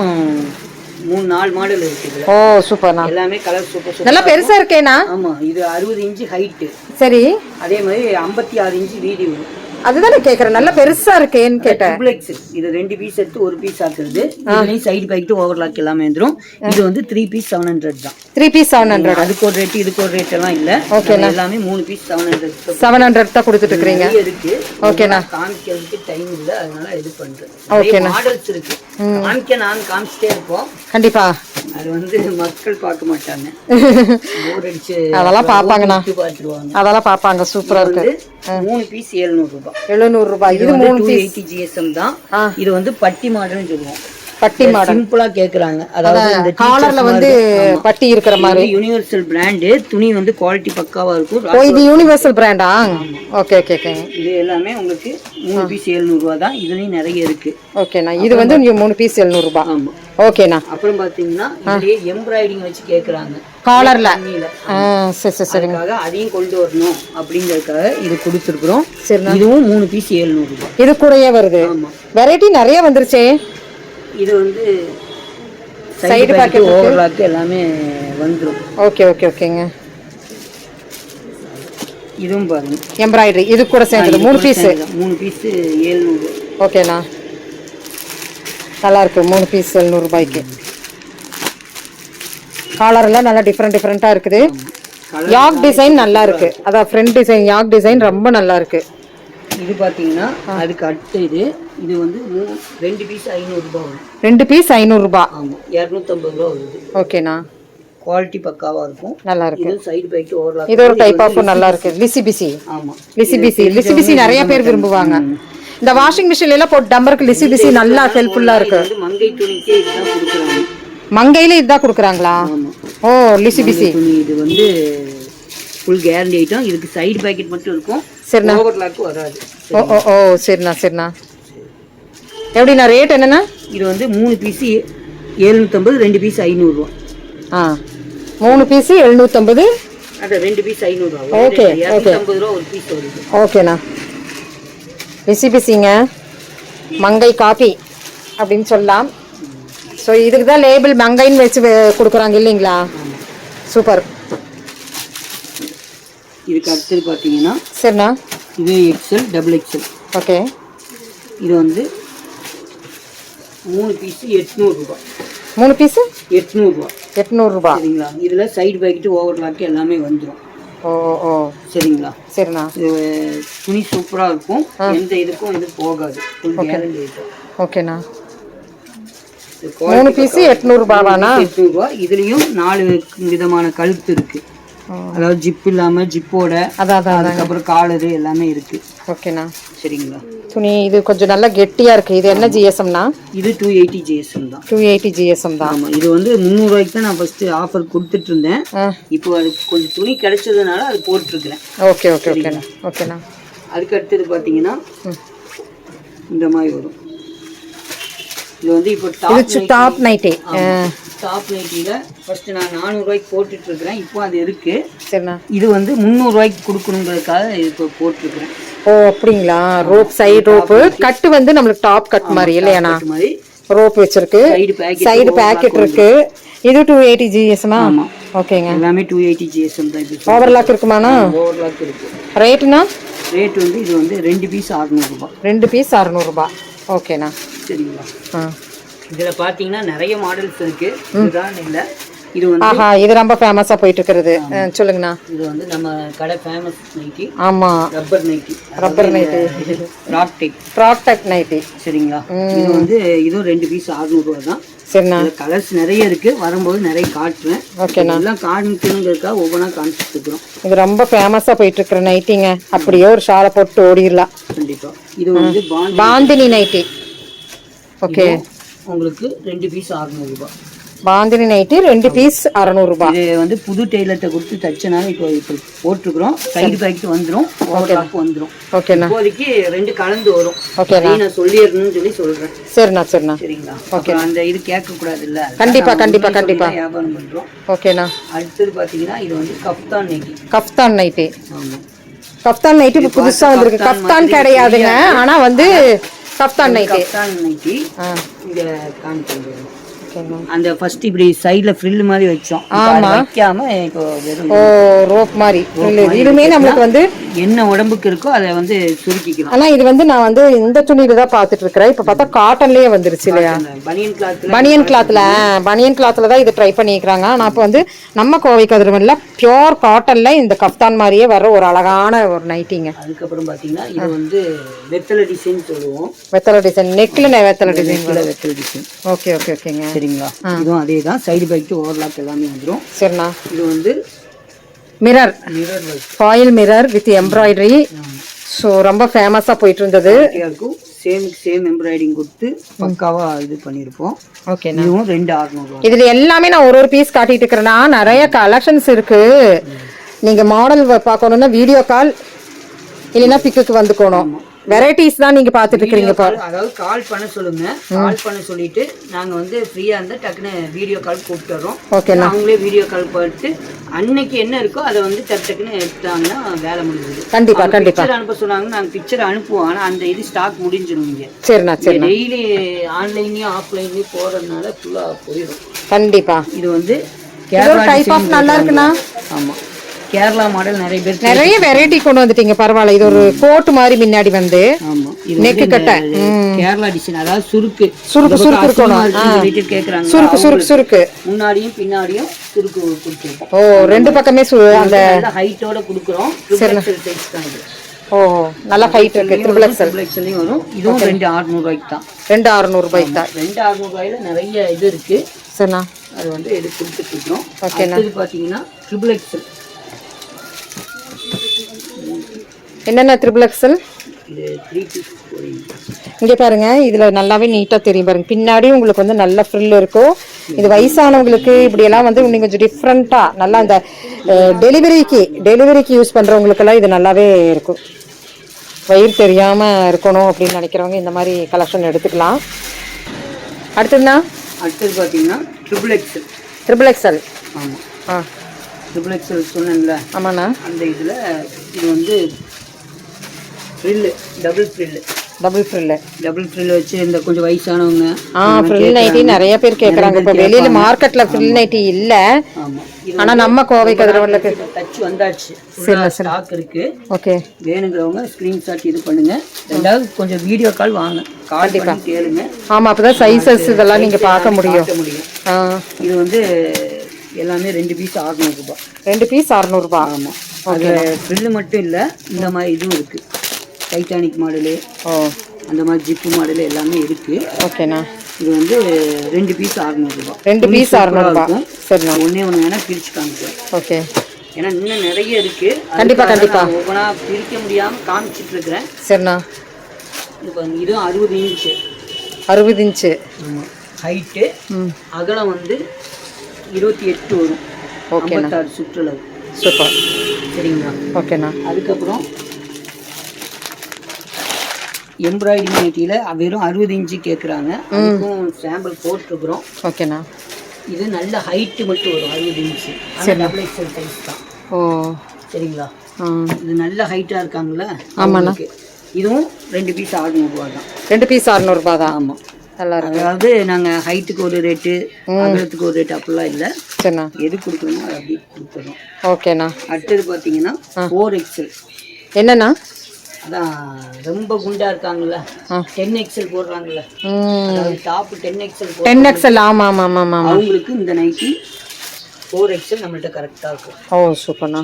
3-4 மாடல் இருக்கு இதுல. ஓ சூப்பர்ண்ணா. எல்லாமே கலர் சூப்பர். நல்லா பெருசா இருக்கேனா? ஆமா. இது 60 இன்ச் ஹைட். சரி. அதே மாதிரி 56 இன்ச் வீதி வரும். அதுதானே கேக்குறேன். நல்ல பெருசா இருக்கேன்னு கேட்டேன். Triple XL. இது 2 பீஸ் எடுத்து 1 பீஸ் ஆக்குறது. இதுலயும் சைடு பாக்கெட் ஓவர்லாக் எல்லாமே வந்துரும். இது வந்து 3 பீஸ் 700 தான். 3 பீஸ் 700. அதுக்கு ஒரு ரேட், இதுக்கு ஒரு ரேட் எல்லாம் இல்ல. ஓகேண்ணா. எல்லாமே 3 பீஸ் 700 தான் கொடுத்துட்டு இருக்கீங்க. இருக்கு. ஓகேண்ணா. காமிக்கிறதுக்கு டைம் இல்ல, அதனால இது பண்றேன். ஓகேண்ணா. மாடல்ஸ் இருக்கு. நான் காமிச்சிட்டே இருப்போம். கண்டிப்பா. அது வந்து மக்கள் பார்க்க மாட்டாங்க. அதெல்லாம் பாப்பாங்கண்ணா. அதெல்லாம் பாப்பாங்க. சூப்பரா இருக்கு. 3 பீஸ் 700 ரூபாய். 700 ரூபாய். இது 280 GSM தான். இது வந்து பட்டி மாடல்னு சொல்லுவோம். பட்டி மாடல் சிம்பிளா கேக்குறாங்க. அதாவது இந்த காலர்ல வந்து பட்டி இருக்கிற மாதிரி. Universal brand. துணி வந்து குவாலிட்டி பக்காவா இருக்கும். ஓ இது யுனிவர்சல் பிராண்டா? Okay okay okay. இது எல்லாமே உங்களுக்கு 3 பீஸ் 700 ரூபாய் தான். இதுலயும் நிறைய இருக்கு. ஓகேண்ணா. இது வந்து 3 பீஸ் 700 ரூபாய். ஆமா. ஓகேண்ணா. அப்புறம் பாத்தீங்கன்னா இதுலயே எம்ப்ராய்டிங் வச்சு கேக்குறாங்க காலர்ல. சரி சரி சரிங்க. அதையும் கொண்டு வரணும் அப்படிங்கறதுக்காக இது கொடுத்துருக்கோம். இதுவும் 3 பீஸ் 700 ரூபாய். இது கூடயே வருது. வெரைட்டி நிறைய வந்துருச்சே. இது வந்து சைடு பாக்கெட் ஓவர்லாக் எல்லாமே வந்துரும். ஓகே ஓகே ஓகேங்க. இதுவும் பாருங்க எம்ப்ராய்டரி. இது கூட சேர்ந்து 3 பீஸ் 700. ஓகேண்ணா. நல்லா இருக்கு. 3 பீஸ் 700 ரூபாய்க்கு. காலர் எல்லாம் நல்லா டிஃபரெண்டா இருக்குது. யாக் டிசைன் நல்லா இருக்கு. அதான் ஃப்ரண்ட் டிசைன் யாக் டிசைன் ரொம்ப நல்லா இருக்கு. இது பாத்தீங்கன்னா அதுக்கு அடுத்து இது வந்து 2 பீஸ் 500 ரூபாய் வரும். 2 பீஸ் 500 ரூபாய். ஆமா. 250 ரூபாய் வருது. ஓகேண்ணா. குவாலிட்டி பக்காவா இருக்கும். நல்லா இருக்கு. இது சைடு பாக்கெட் ஓவர்லாக். இது ஒரு டைப் ஆஃப் நல்லா இருக்கு. லிசிபிசி. ஆமா. லிசிபிசி நிறைய பேர் விரும்புவாங்க. இந்த வாஷிங் மிஷின்ல எல்லாம் போட்டு டம்பருக்கு லிசிபிசி நல்லா ஹெல்ப்ஃபுல்லா இருக்கு. மங்கை துணிக்கே இதுதான் கொடுக்குறாங்க. மங்கையில இதுதான் கொடுக்குறாங்களா? ஓ லிசிபிசி. இது வந்து ஃபுல் கேரண்டி ஐட்டம். இதுக்கு சைடு பாக்கெட் மட்டும் இருக்கும். சரிண்ணா. ஓவர்லாக் வராது. ஓ ஓ ஓ சரிண்ணா சரிண்ணா. எப்படிண்ணா ரேட் என்னண்ணா? இது வந்து 3 பீஸ் 750, 2 பீஸ் 500 ரூபாய். 3 பீஸ் 750. அத 2 பீஸ் 500 ரூபாய். Okay okay. 250 ரூபாய் ஒரு பீஸ் வருது. ஓகேண்ணா. பிசி பிசிங்க மங்கை காபி அப்படின்னு சொல்லலாம். ஸோ இதுக்கு தான் லேபிள் மங்கைன்னு வச்சு கொடுக்குறாங்க இல்லைங்களா? சூப்பர். இதுக்கு அடுத்தது பார்த்தீங்கன்னா சரிண்ணா, இது எக்ஸல் டபுள் எக்ஸல். ஓகே. இது வந்து 3 பீஸ் 800 ரூபாய். 3 பீஸு 800 ரூபாய். 800 ரூபாய். சரிங்களா? இதில் சைடு பாக்கெட்டு ஓவர்லாக்கு எல்லாமே வந்துடும். ஓ ஓ சரிங்களா? சரிண்ணா. இது துணி சூப்பராக இருக்கும், எந்த இதுக்கும் இது போகாது, ஃபுல் கேரண்டி இருக்கும். ஓகேண்ணா. 3 பீஸு 800 ரூபாவாண்ணா? 800 ரூபாய். இதுலேயும் 4 விதமான கழுத்து இருக்கு, அதாவது ஜிப் இல்லாம ஜிப்போட, அதுக்கப்புறம் காலரு எல்லாமே இருக்கு. ஓகேண்ணா. சரிங்களா? துணி இது கொஞ்சம் நல்லா கெட்டியா இருக்கு. இது என்ன ஜிஎஸ்எம்னா? இது 280 ஜிஎஸ்எம் தான். 280 ஜிஎஸ்எம் தான். ஆமா, இது வந்து 300 ரூபாய்க்கு தான் நான் ஃபர்ஸ்ட் ஆஃபர் கொடுத்துட்டு இருந்தேன். இப்போ அது கொஞ்சம் துணி கிடைச்சதுனால அது போட்டுருக்கிறேன். ஓகே ஓகே ஓகேண்ணா. ஓகேண்ணா. அதுக்கு அடுத்தது பார்த்தீங்கன்னா இந்த மாதிரி வரும். இது வந்து இப்போ டாப் நைட்டி. டாப் நைட்டில ஃபர்ஸ்ட் நான் 400 ரூபாய்க்கு போட்டுட்டு இருக்கிறேன். இப்போ அது இருக்கு. சரிண்ணா. இது வந்து 300 ரூபாய்க்கு கொடுக்கணுங்கிறதுக்காக இப்போ போட்டுருக்கிறேன். ஓ அப்படிங்களா? ரோப், சைடு ரோப்பு, கட்டு வந்து நம்மளுக்கு டாப் கட் மாதிரி இல்லையாண்ணா? மாதிரி ரோப் வச்சிருக்கு, சைடு பேக்கெட் இருக்கு. இது 280 ஜிஎஸ்மா? ஆமா. ஓகேங்க. எல்லாமே 280 ஜிஎஸ்எம் தான். இது ஓவர்லாக் இருக்குமாண்ணா? ஓவர்லாக் இருக்கு. ரேட்டுண்ணா? ரேட் வந்து இது வந்து 2 பீஸ் 600 ரூபாய். 2 பீஸ் 600 ரூபாய். ஓகேண்ணா. சரிங்களா? இதுல பாத்தீங்கன்னா நிறைய மாடல்ஸ் இருக்கு. இதுதான் இல்ல, இது வந்து ஆஹா, இது ரொம்ப ஃபேமஸா போயிட்டு இருக்குது. சொல்லுங்கண்ணா. இது வந்து நம்ம கடை ஃபேமஸ் நைட்டி. ஆமா, ரப்பர் நைட்டி. ரப்பர் நைட்டி, ப்ராக்டெக் நைட்டி. சரிங்களா? இது வந்து இதுவும் 2 பீஸ் 600 ரூபாய் தான். சரிண்ணா. கலர்ஸ் நிறைய இருக்கு, வரும்போது நிறைய காட்டுறேன். ஓகேண்ணா. எல்லாம் காமிக்கணுங்கிறதுக்காக ஒவ்வொன்றா காமிச்சிட்டு இருக்கிறோம். இது ரொம்ப ஃபேமஸா போயிட்டு இருக்கிற நைட்டிங்க. அப்படியே ஒரு ஷாலை போட்டு ஓடிடலாம். கண்டிப்பா. இது வந்து பாந்தினி நைட்டி. ஓகே. உங்களுக்கு 2 பீஸ் 600 ரூபாய். பாந்தினி நைட்டி 2 பீஸ் 600 ரூபாய். இது வந்து புது டெய்லர்ட்ட கொடுத்து தச்சனால இப்போ போட்டுருக்குறோம். சைடு பாக்கெட் வந்துடும், ஓவர்லாக் வந்துடும். ஓகேண்ணா. இப்போதைக்கு 2 கலந்து வரும். ஓகேண்ணா. நான் சொல்லிடணும்னு சொல்றேன். சரிண்ணா. சரிண்ணா. சரிங்களா? ஓகே. அந்த இது கேட்க கூடாது இல்ல? கண்டிப்பா கண்டிப்பா கண்டிப்பா வியாபாரம் பண்றோம். ஓகேண்ணா. அடுத்தது பாத்தீங்கன்னா இது வந்து கஃப்தான் நைட்டி. Kaftan nightie. ஆமா, கஃப்தான் நைட்டி இப்போ புதுசா வந்திருக்கு. கஃப்தான் கிடையாதுங்க, ஆனா வந்து கஃப்தான் நைட்டி. கஃப்தான் நைட்டி இங்க காமிக்கிறேன். அந்த ஃபர்ஸ்ட் இப்படி சைடுல ஃப்ரில் மாதிரி வச்சோம். ஆமா, வைக்காம இப்போ வெறும் ரோப் மாதிரி. இதுமே நமக்கு வந்து என்ன உடம்புக்கு இருக்கோ அதை வந்து சுருக்கிக்கலாம். ஆனா இது வந்து நான் வந்து இந்த துணியில தான் பாத்துட்டு இருக்கிறேன். இப்ப பார்த்தா காட்டன்லயே வந்துருச்சு இல்லையா? பனியன் கிளாத்ல தான் இது ட்ரை பண்ணிக்கிறாங்க. ஆனா அப்ப வந்து நம்ம கோவை கதிரவன்ல பியோர் காட்டன்ல இந்த கஃப்தான் மாதிரியே வர ஒரு அழகான ஒரு நைட்டிங்க. அதுக்கப்புறம் பாத்தீங்கன்னா இது வந்து வெத்தலை டிசைன் சொல்லுவோம். வெத்தலை டிசைன், நெக்ல வெத்தலை டிசைன். வெத்தலை டிசைன். ஓகே ஓகே ஓகேங்க. சரிங்களா? இதுவும் அதே தான், சைடு பேக் ஓவர்லாக் எல்லாமே வந்துடும். சரிண்ணா. இது வந்து mirror foil mirror with embroidery. So ரொம்ப ஃபேமஸாக போயிட்டு இருந்தது. சேம் எம்ப்ராய்டிங் கொடுத்து பக்காவா இது பண்ணியிருப்போம். ஓகே. இதுவும் 2,600. இதில் எல்லாமே நான் ஒரு பீஸ் காட்டிட்டு இருக்கிறேன்னா நிறைய கலெக்ஷன்ஸ் இருக்கு. நீங்கள் மாடல் பார்க்கணுன்னா வீடியோ கால் இல்லைன்னா பிக்குக்கு வந்துக்கணும். வெரைட்டிஸ் தான் நீங்க பாத்துட்டு இருக்கீங்க. அதாவது கால் பண்ண சொல்லுங்க, கால் பண்ண சொல்லிட்டு நாங்க வந்து ஃப்ரீயா இருந்தா டக்குன்னு வீடியோ கால் கூப்பிட்டுறோம். ஓகேண்ணா. அவங்களே வீடியோ கால் பண்ணிட்டு அன்னைக்கு என்ன இருக்கோ அதை வந்து டக்குன்னு எடுத்தாங்கன்னா வேலை முடிஞ்சது. கண்டிப்பா கண்டிப்பா. பிக்சர் அனுப்ப சொன்னாங்க, நாங்க பிக்சர் அனுப்புவோம். ஆனா அந்த இது ஸ்டாக் முடிஞ்சிடும். இங்க சரிண்ணா. சரி. டெய்லி ஆன்லைன்லயும் ஆஃப்லைன்லயும் போறதுனால ஃபுல்லா போயிடும். கண்டிப்பா. இது வந்து டைப் ஆஃப் நல்லா இருக்குண்ணா. ஆமா, கேரளா மாடல் நிறைய வெரைட்டி கொண்டு வந்துட்டீங்க. பரவாயில்ல. இது ஒரு கோட் மாதிரி முன்னாடி வந்து நெக் கட்ட கேரளா டிசைன், அதாவது சுருக்கு இருக்கணும். கேக்குறாங்க. சுருக்கு முன்னாடியும் பின்னாடியும் சுருக்கு கொடுத்துருக்கோம். ஓ, ரெண்டு பக்கமே அந்த ஹைட்டோட கொடுக்குறோம். ஓ, நல்ல ஹைட் இருக்கு. ட்ரிபிள் எக்ஸ்எல்லையும் வரும். இதுவும் 2,600 ரூபாய்க்கு தான். 2,600 ரூபாய்க்கு தான். 2,600 ரூபாயில நிறைய இது இருக்கு. சரிண்ணா. அது வந்து எடுத்து கொடுத்துட்டு இருக்கோம். அடுத்தது பாத்தீங்கன்னா ட்ரிபிள் எக்ஸ்எல். என்னென்ன ட்ரிபிள் எக்ஸ்எல்? இங்கே பாருங்க, இதுல நல்லாவே நீட்டா தெரியும் பாருங்க. பின்னாடி உங்களுக்கு வந்து நல்ல ஃப்ரில் இருக்கும். இது வயசானவங்களுக்கு இப்படியெல்லாம் வந்து இன்னும் கொஞ்சம் டிஃப்ரெண்டா நல்லா இந்த டெலிவரிக்கு யூஸ் பண்றவங்களுக்கெல்லாம் இது நல்லாவே இருக்கும். வயிறு தெரியாம இருக்கணும் அப்படின்னு நினைக்கிறவங்க இந்த மாதிரி கலெக்ஷன் எடுத்துக்கலாம். அடுத்ததுன்னா பாத்தீங்கன்னா ட்ரிபிள் எக்ஸ்எல். Triple XL. ஆமா, ட்ரிபிள் எக்ஸ்எல் சொன்னேன்ல. ஆமாண்ணா. அந்த இதுல இது வந்து frill, double frill. Double frill வச்சு இந்த கொஞ்சம் வயசானவங்க ஃப்ரில் நைட்டி நிறைய பேர் கேட்குறாங்க. இப்போ வெளியில மார்க்கெட்ல ஃப்ரில் நைட்டி இல்ல. ஆனா நம்ம கோவை கதிரவனுக்கு தச்சு வந்தாச்சு, ஸ்டாக் இருக்கு. ஓகே, வேணுங்கிறவங்க ஸ்கிரீன்ஷாட் இது பண்ணுங்க. ரெண்டாவது கொஞ்சம் வீடியோ கால் வாங்க, கால் பண்ணி கேளுங்க. ஆமா, அப்பதான் சைஸஸ் இதெல்லாம் நீங்க பார்க்க முடியும். இது வந்து எல்லாமே 2 பீஸ் 600 ரூபாய். 2 பீஸ் 600 ரூபாய். ஆமா, அது ஃப்ரில் மட்டும் இல்ல, இந்த மாதிரி இதுவும் இருக்கு. டைட்டானிக் மாடலு, அந்த மாதிரி ஜிப்பு மாடலு எல்லாமே இருக்கு. ஓகேண்ணா. இது வந்து 2 பீஸ் 600 ரூபாய். 2 பீஸ் 600 ரூபாய். சரிண்ணா. ஒண்ணே ஒன்று வேணா பிரிச்சு காமிக்கிறேன். ஓகே, ஏன்னா இன்னும் நிறைய இருக்கு. கண்டிப்பா ஒவ்வொன்றா பிரிக்க முடியாம காமிச்சிட்டு இருக்கிறேன். சரிண்ணா. இது 60 இன்ச்சு. 60 இன்ச்சு. ஹைட்டு. அகலம் வந்து 28 வரும். 56 சுற்றளவு. சூப்பர். சரிங்களா? ஓகேண்ணா. அதுக்கப்புறம் எம்ப்ராய்டிங் நைட்டியில் வெறும் 60 இன்ச்சு கேட்குறாங்க. அதுக்கும் சாம்பிள் போட்டிருக்கிறோம். ஓகேண்ணா. இது நல்ல ஹைட்டு மட்டும் வரும் 60 இன்ச்சு. டபுள் எக்ஸல் சைஸ் தான். சரிங்களா? இது நல்ல ஹைட்டாக இருக்காங்களா? ஆமாண்ணா. இதுவும் 2 பீஸ் 600 ரூபா தான். 2 பீஸ் 600 ரூபா தான். ஆமாம், நல்லா இருக்கு. அதாவது நாங்கள் ஹைட்டுக்கு ஒரு ரேட்டு, அகலத்துக்கு ஒரு ரேட்டு அப்படிலாம் இல்லை. சரிண்ணா. எது கொடுக்கணுமோ அது அப்படி கொடுத்துறோம். ஓகேண்ணா. அடுத்தது பார்த்தீங்கன்னா 4XL. என்னண்ணா? அதான் ரொம்ப குண்டா இருக்காங்கல்ல, 10XL போடுறாங்கல்ல, அதாவது டாப் 10XL 10XL. ஆமா ஆமா ஆமா, அவங்களுக்கு இந்த நைட்டி 4XL நம்மள்ட்ட கரெக்டாக இருக்கும். சூப்பர்ண்ணா.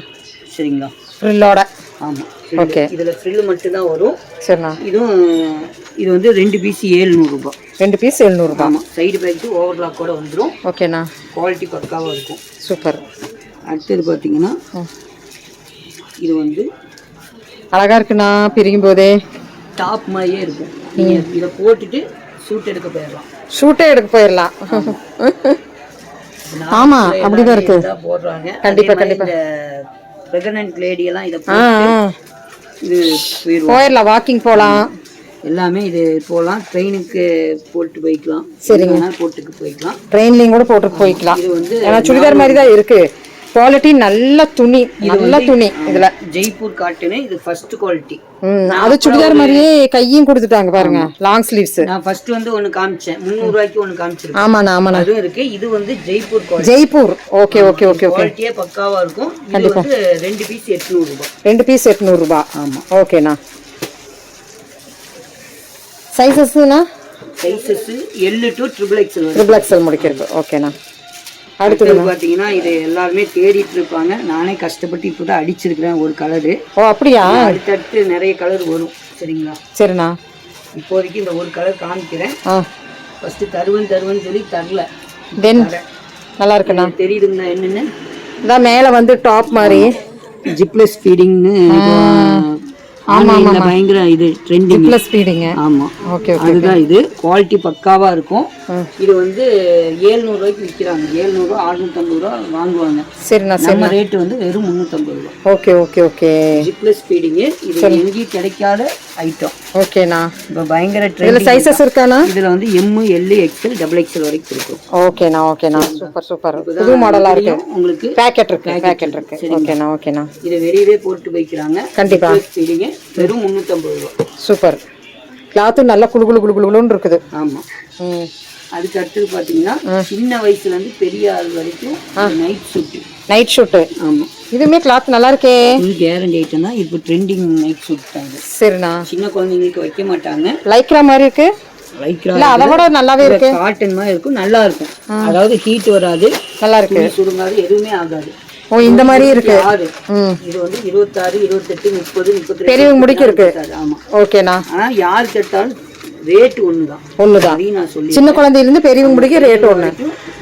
சரிங்களா? ஃப்ரில்லோட. ஆமாம். ஓகே, இதில் ஃப்ரில் மட்டும் தான் வரும். சரிண்ணா. இது வந்து 2 பீஸ் 700 ரூபாய். 2 பீஸ் 700 ரூபாய். ஆமாம், சைடு பேக்கு ஓவர்லாக் கூட வந்துடும். ஓகேண்ணா. குவாலிட்டி பக்காவாக இருக்கும். சூப்பர். அடுத்தது பார்த்தீங்கன்னா இது வந்து அழகா இருக்குண்ணா, பிரிக்கும் போதே டாப் மாதிரியே இருக்கும். நீங்கள் இதை போட்டுட்டு ஷூட் எடுக்க போயிடலாம். ஷூட்டே எடுக்க போயிடலாம். ஆமா, அப்படிதான் இருக்கு. போடுறாங்க. கண்டிப்பா கண்டிப்பா. பிரெக்னன்ட் லேடி எல்லாம் இதை இது போயிடலாம், வாக்கிங் போகலாம், எல்லாமே இது போகலாம். ட்ரெயினுக்கு போட்டு போய்க்கலாம். சரிங்க, போட்டுக்கு போய்க்கலாம். ட்ரெயின்லையும் கூட போட்டு போய்க்கலாம். இது வந்து சுடிதார் மாதிரி தான் இருக்கு. குவாலிட்டி நல்ல துணி, நல்ல துணி. இதுல ஜெய்ப்பூர் காட்டன். இது ஃபர்ஸ்ட் குவாலிட்டி. அது சுடிதார் மாதிரியே கையும் கொடுத்துட்டாங்க பாருங்க, லாங் ஸ்லீவ்ஸ். நான் ஃபர்ஸ்ட் வந்து ஒன்னு காமிச்சேன், 300 ரூபாய்க்கு ஒன்னு காமிச்சிருக்கேன். ஆமாண்ணா ஆமாண்ணா, அதுவும் இருக்கு. இது வந்து Jaipur quality. Jaipur. Okay okay okay okay, குவாலிட்டியே பக்காவா இருக்கும். இது வந்து 2 பீஸ் 800 ரூபாய். 2 பீஸ் 800 ரூபாய். ஆமா. ஓகேண்ணா. சைஸஸ்னா sizes L to XXL XXL முடிக்கிறது. ஓகேண்ணா. அடுத்தது பார்த்தீங்கன்னா இது எல்லாருமே தேடிட்டு இருப்பாங்க. நானே கஷ்டப்பட்டு இப்போ தான் அடிச்சிருக்கிறேன் ஒரு கலரு. அப்படியா? அடுத்தடுத்து நிறைய கலர் வரும். சரிங்களா? சரிண்ணா. இப்போதைக்கு இந்த ஒரு கலர் காமிக்கிறேன். ஃபர்ஸ்ட் தருவன் சொல்லி தரல. தென் நல்லா இருக்குண்ணா. தெரியுதுங்களா என்னன்னு? இதான் மேலே வந்து டாப் மாதிரி ஜிப்லெஸ் ஃபீடிங்னு. ஆமா ஆமா, பயங்கர இது ட்ரெண்டிங். ஜிப்லெஸ் ஃபீடிங். ஆமா. ஓகே ஓகே, அதுதான். இது குவாலிட்டி பக்காவா இருக்கும். இது வந்து 700 ரூபாய்க்கு விற்கிறாங்க. 700 ரூபா 650 ரூபா வாங்குவாங்க. சரிண்ணா. நம்ம ரேட் வந்து வெறும் 350 ரூபா. Okay okay okay. Zipless feeding. இது எங்கேயும் கிடைக்காத ஐட்டம். ஓகேண்ணா. இப்போ பயங்கர ட்ரெண்ட். இதுல சைஸஸ் இருக்கானா? இதுல வந்து M, L, XL, XXL வரைக்கும் இருக்கும். ஓகேண்ணா ஓகேண்ணா. Super super. புது மாடலா இருக்கு. உங்களுக்கு பேக்கெட் இருக்கு. ஓகேண்ணா ஓகேண்ணா. இதை வெளியவே போட்டு வைக்கிறாங்க. கண்டிப்பா. ஃபீடிங் வெறும் 350 ரூபா. சூப்பர். கிளாத்து நல்லா குளு குளு குளு குளுன்னு இருக்குது. ஆமா. அதுக்கு அடுத்தது பாத்தீங்கன்னா சின்ன வயசுல இருந்து பெரிய ஆள் வரைக்கும் நைட் ஷூட். ஆமா. இதுமே கிளாத் நல்லா இருக்கே. ஃபுல் கேரண்டி ஐட்டம் தான். இப்போ ட்ரெண்டிங் நைட் ஷூட் தான் இது. சரிண்ணா. சின்ன குழந்தைங்களுக்கு வைக்க மாட்டாங்க. லைக்ரா மாதிரி இருக்கு. லைக்ரா இல்ல, அத விட நல்லாவே இருக்கு. காட்டன் மாதிரி இருக்கும், நல்லா இருக்கும். அதாவது ஹீட் வராது, நல்லா இருக்கு. சுருங்காது, எதுவுமே ஆகாது. இந்த மாதிரி இருக்கு. இது வந்து 26, 28, 30, 33 பெரியவங்க முடிக்க இருக்கு. ஆமா. ஓகேண்ணா. ஆனா யார் கேட்டாலும் ரேட் ஒண்ணுதான். நான் சொல்லி சின்ன குழந்தையில இருந்து பெரியவங்க முடிக்க ரேட் ஒண்ணு.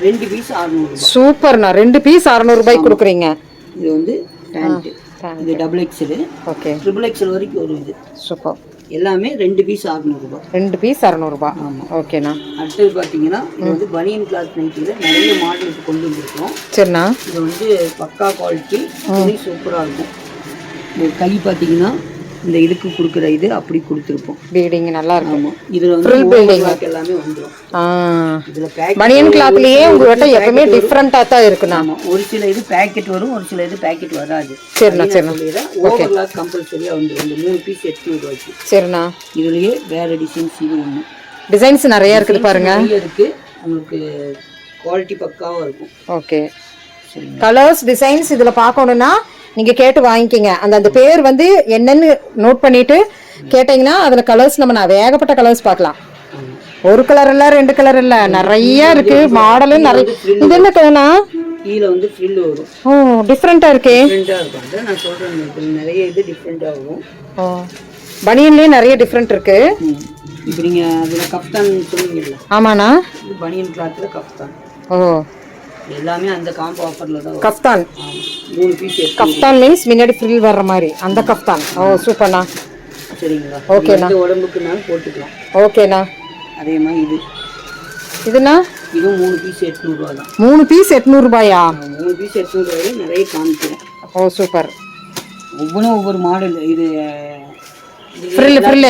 2 பீஸ் 600 ரூபாய். சூப்பர்ண்ணா. 2 பீஸ் 600 ரூபாய்க்கு கொடுக்குறீங்க. இது வந்து பேண்ட். இது XXL. ஓகே. XXL வரைக்கும் வரும் இது. சூப்பர். எல்லாமே 2 பீஸ் 600 ரூபாய். 2 பீஸ் 600 ரூபாய். ஆமா. ஓகேண்ணா. அடுத்தது பாத்தீங்கன்னா இது வந்து பனியன் கிளாத் நைட்டில நிறைய மாடலுக்கு கொண்டு வந்திருக்கோம். சரிண்ணா. இது வந்து பக்கா குவாலிட்டி, சூப்பரா இருக்கும். இந்த கை பாத்தீங்கன்னா இந்த இதுக்கு கொடுக்குற இது அப்படி கொடுத்துருப்போம். பீடிங் நல்லா இருக்கும். ஆமாம், இதில் வந்து ஃபுல் பீடிங் எல்லாமே வந்துடும். இதில் பனியன் கிளாத்லயே உங்ககிட்ட எப்பவுமே டிஃப்ரெண்டா தான் இருக்குண்ணா. ஆமாம், ஒரு சில இது பேக்கெட் வரும், ஒரு சில இது பேக்கெட் வராது. சரிண்ணா சரிண்ணா. ஓவர்லாக் கம்பல்சரியாக வந்துடும். இந்த 3 பீஸ் 800 ரூபாய்க்கு. சரிண்ணா. இதுலயே வேற டிசைன்ஸ் இது ஒன்று. டிசைன்ஸ் நிறைய இருக்குது பாருங்க. இருக்கு, உங்களுக்கு குவாலிட்டி பக்காவாக இருக்கும். ஓகே, கலர்ஸ் டிசைன்ஸ் இதில் பார்க்கணுன்னா நீங்கள் கேட்டு வாங்கிக்கிங்க. அந்த பேர் வந்து என்னன்னு நோட் பண்ணிட்டு கேட்டிங்கன்னா அதில் கலர்ஸ் நம்ம ஏகப்பட்ட கலர்ஸ் பார்க்கலாம். ஒரு கலர் இல்லை, 2 கலர் இல்லை, நிறைய இருக்கு. மாடலும் நிறைய. இது என்ன கலர்னா? கீழே வந்து ஃப்ரில் வரும். ஓ, டிஃப்ரெண்ட்டாக இருக்கே. டிஃப்ரெண்ட்டாக இருக்கும். நான் சொல்கிறேன், இதில் நிறைய இது டிஃப்ரெண்ட்டாக வரும். ஓ, பனியன்லேயே நிறைய டிஃப்ரெண்ட் இருக்கு. இப்போ நீங்கள் அதில் கஃப்தான் சொன்னீங்கல்ல? ஆமாண்ணா. இது பனியன் கிளாத்தில் கஃப்தான். ஓ, எல்லாமே அந்த காம்போ ஆஃபரில் தான். Kaftan 3 piece. கஃப்தான் மீன்ஸ் முன்னாடி ஃப்ரில் வர்ற மாதிரி அந்த கஃப்தான். ஓ, சூப்பர்ண்ணா. சரிங்களா? ஓகேண்ணா. உடம்புக்குனாலும் போட்டுக்கலாம். ஓகேண்ணா. அதே மாதிரி இதுனா இதுவும் 3 பீஸ் 800 ரூபா தான். 3 பீஸ் 800 ரூபாயா? 3 பீஸ் 800 ரூபாய் நிறைய காமிக்கிறேன். ஓ, சூப்பர். ஒவ்வொன்றும் ஒவ்வொரு மாடல். இது ஃப்ரில்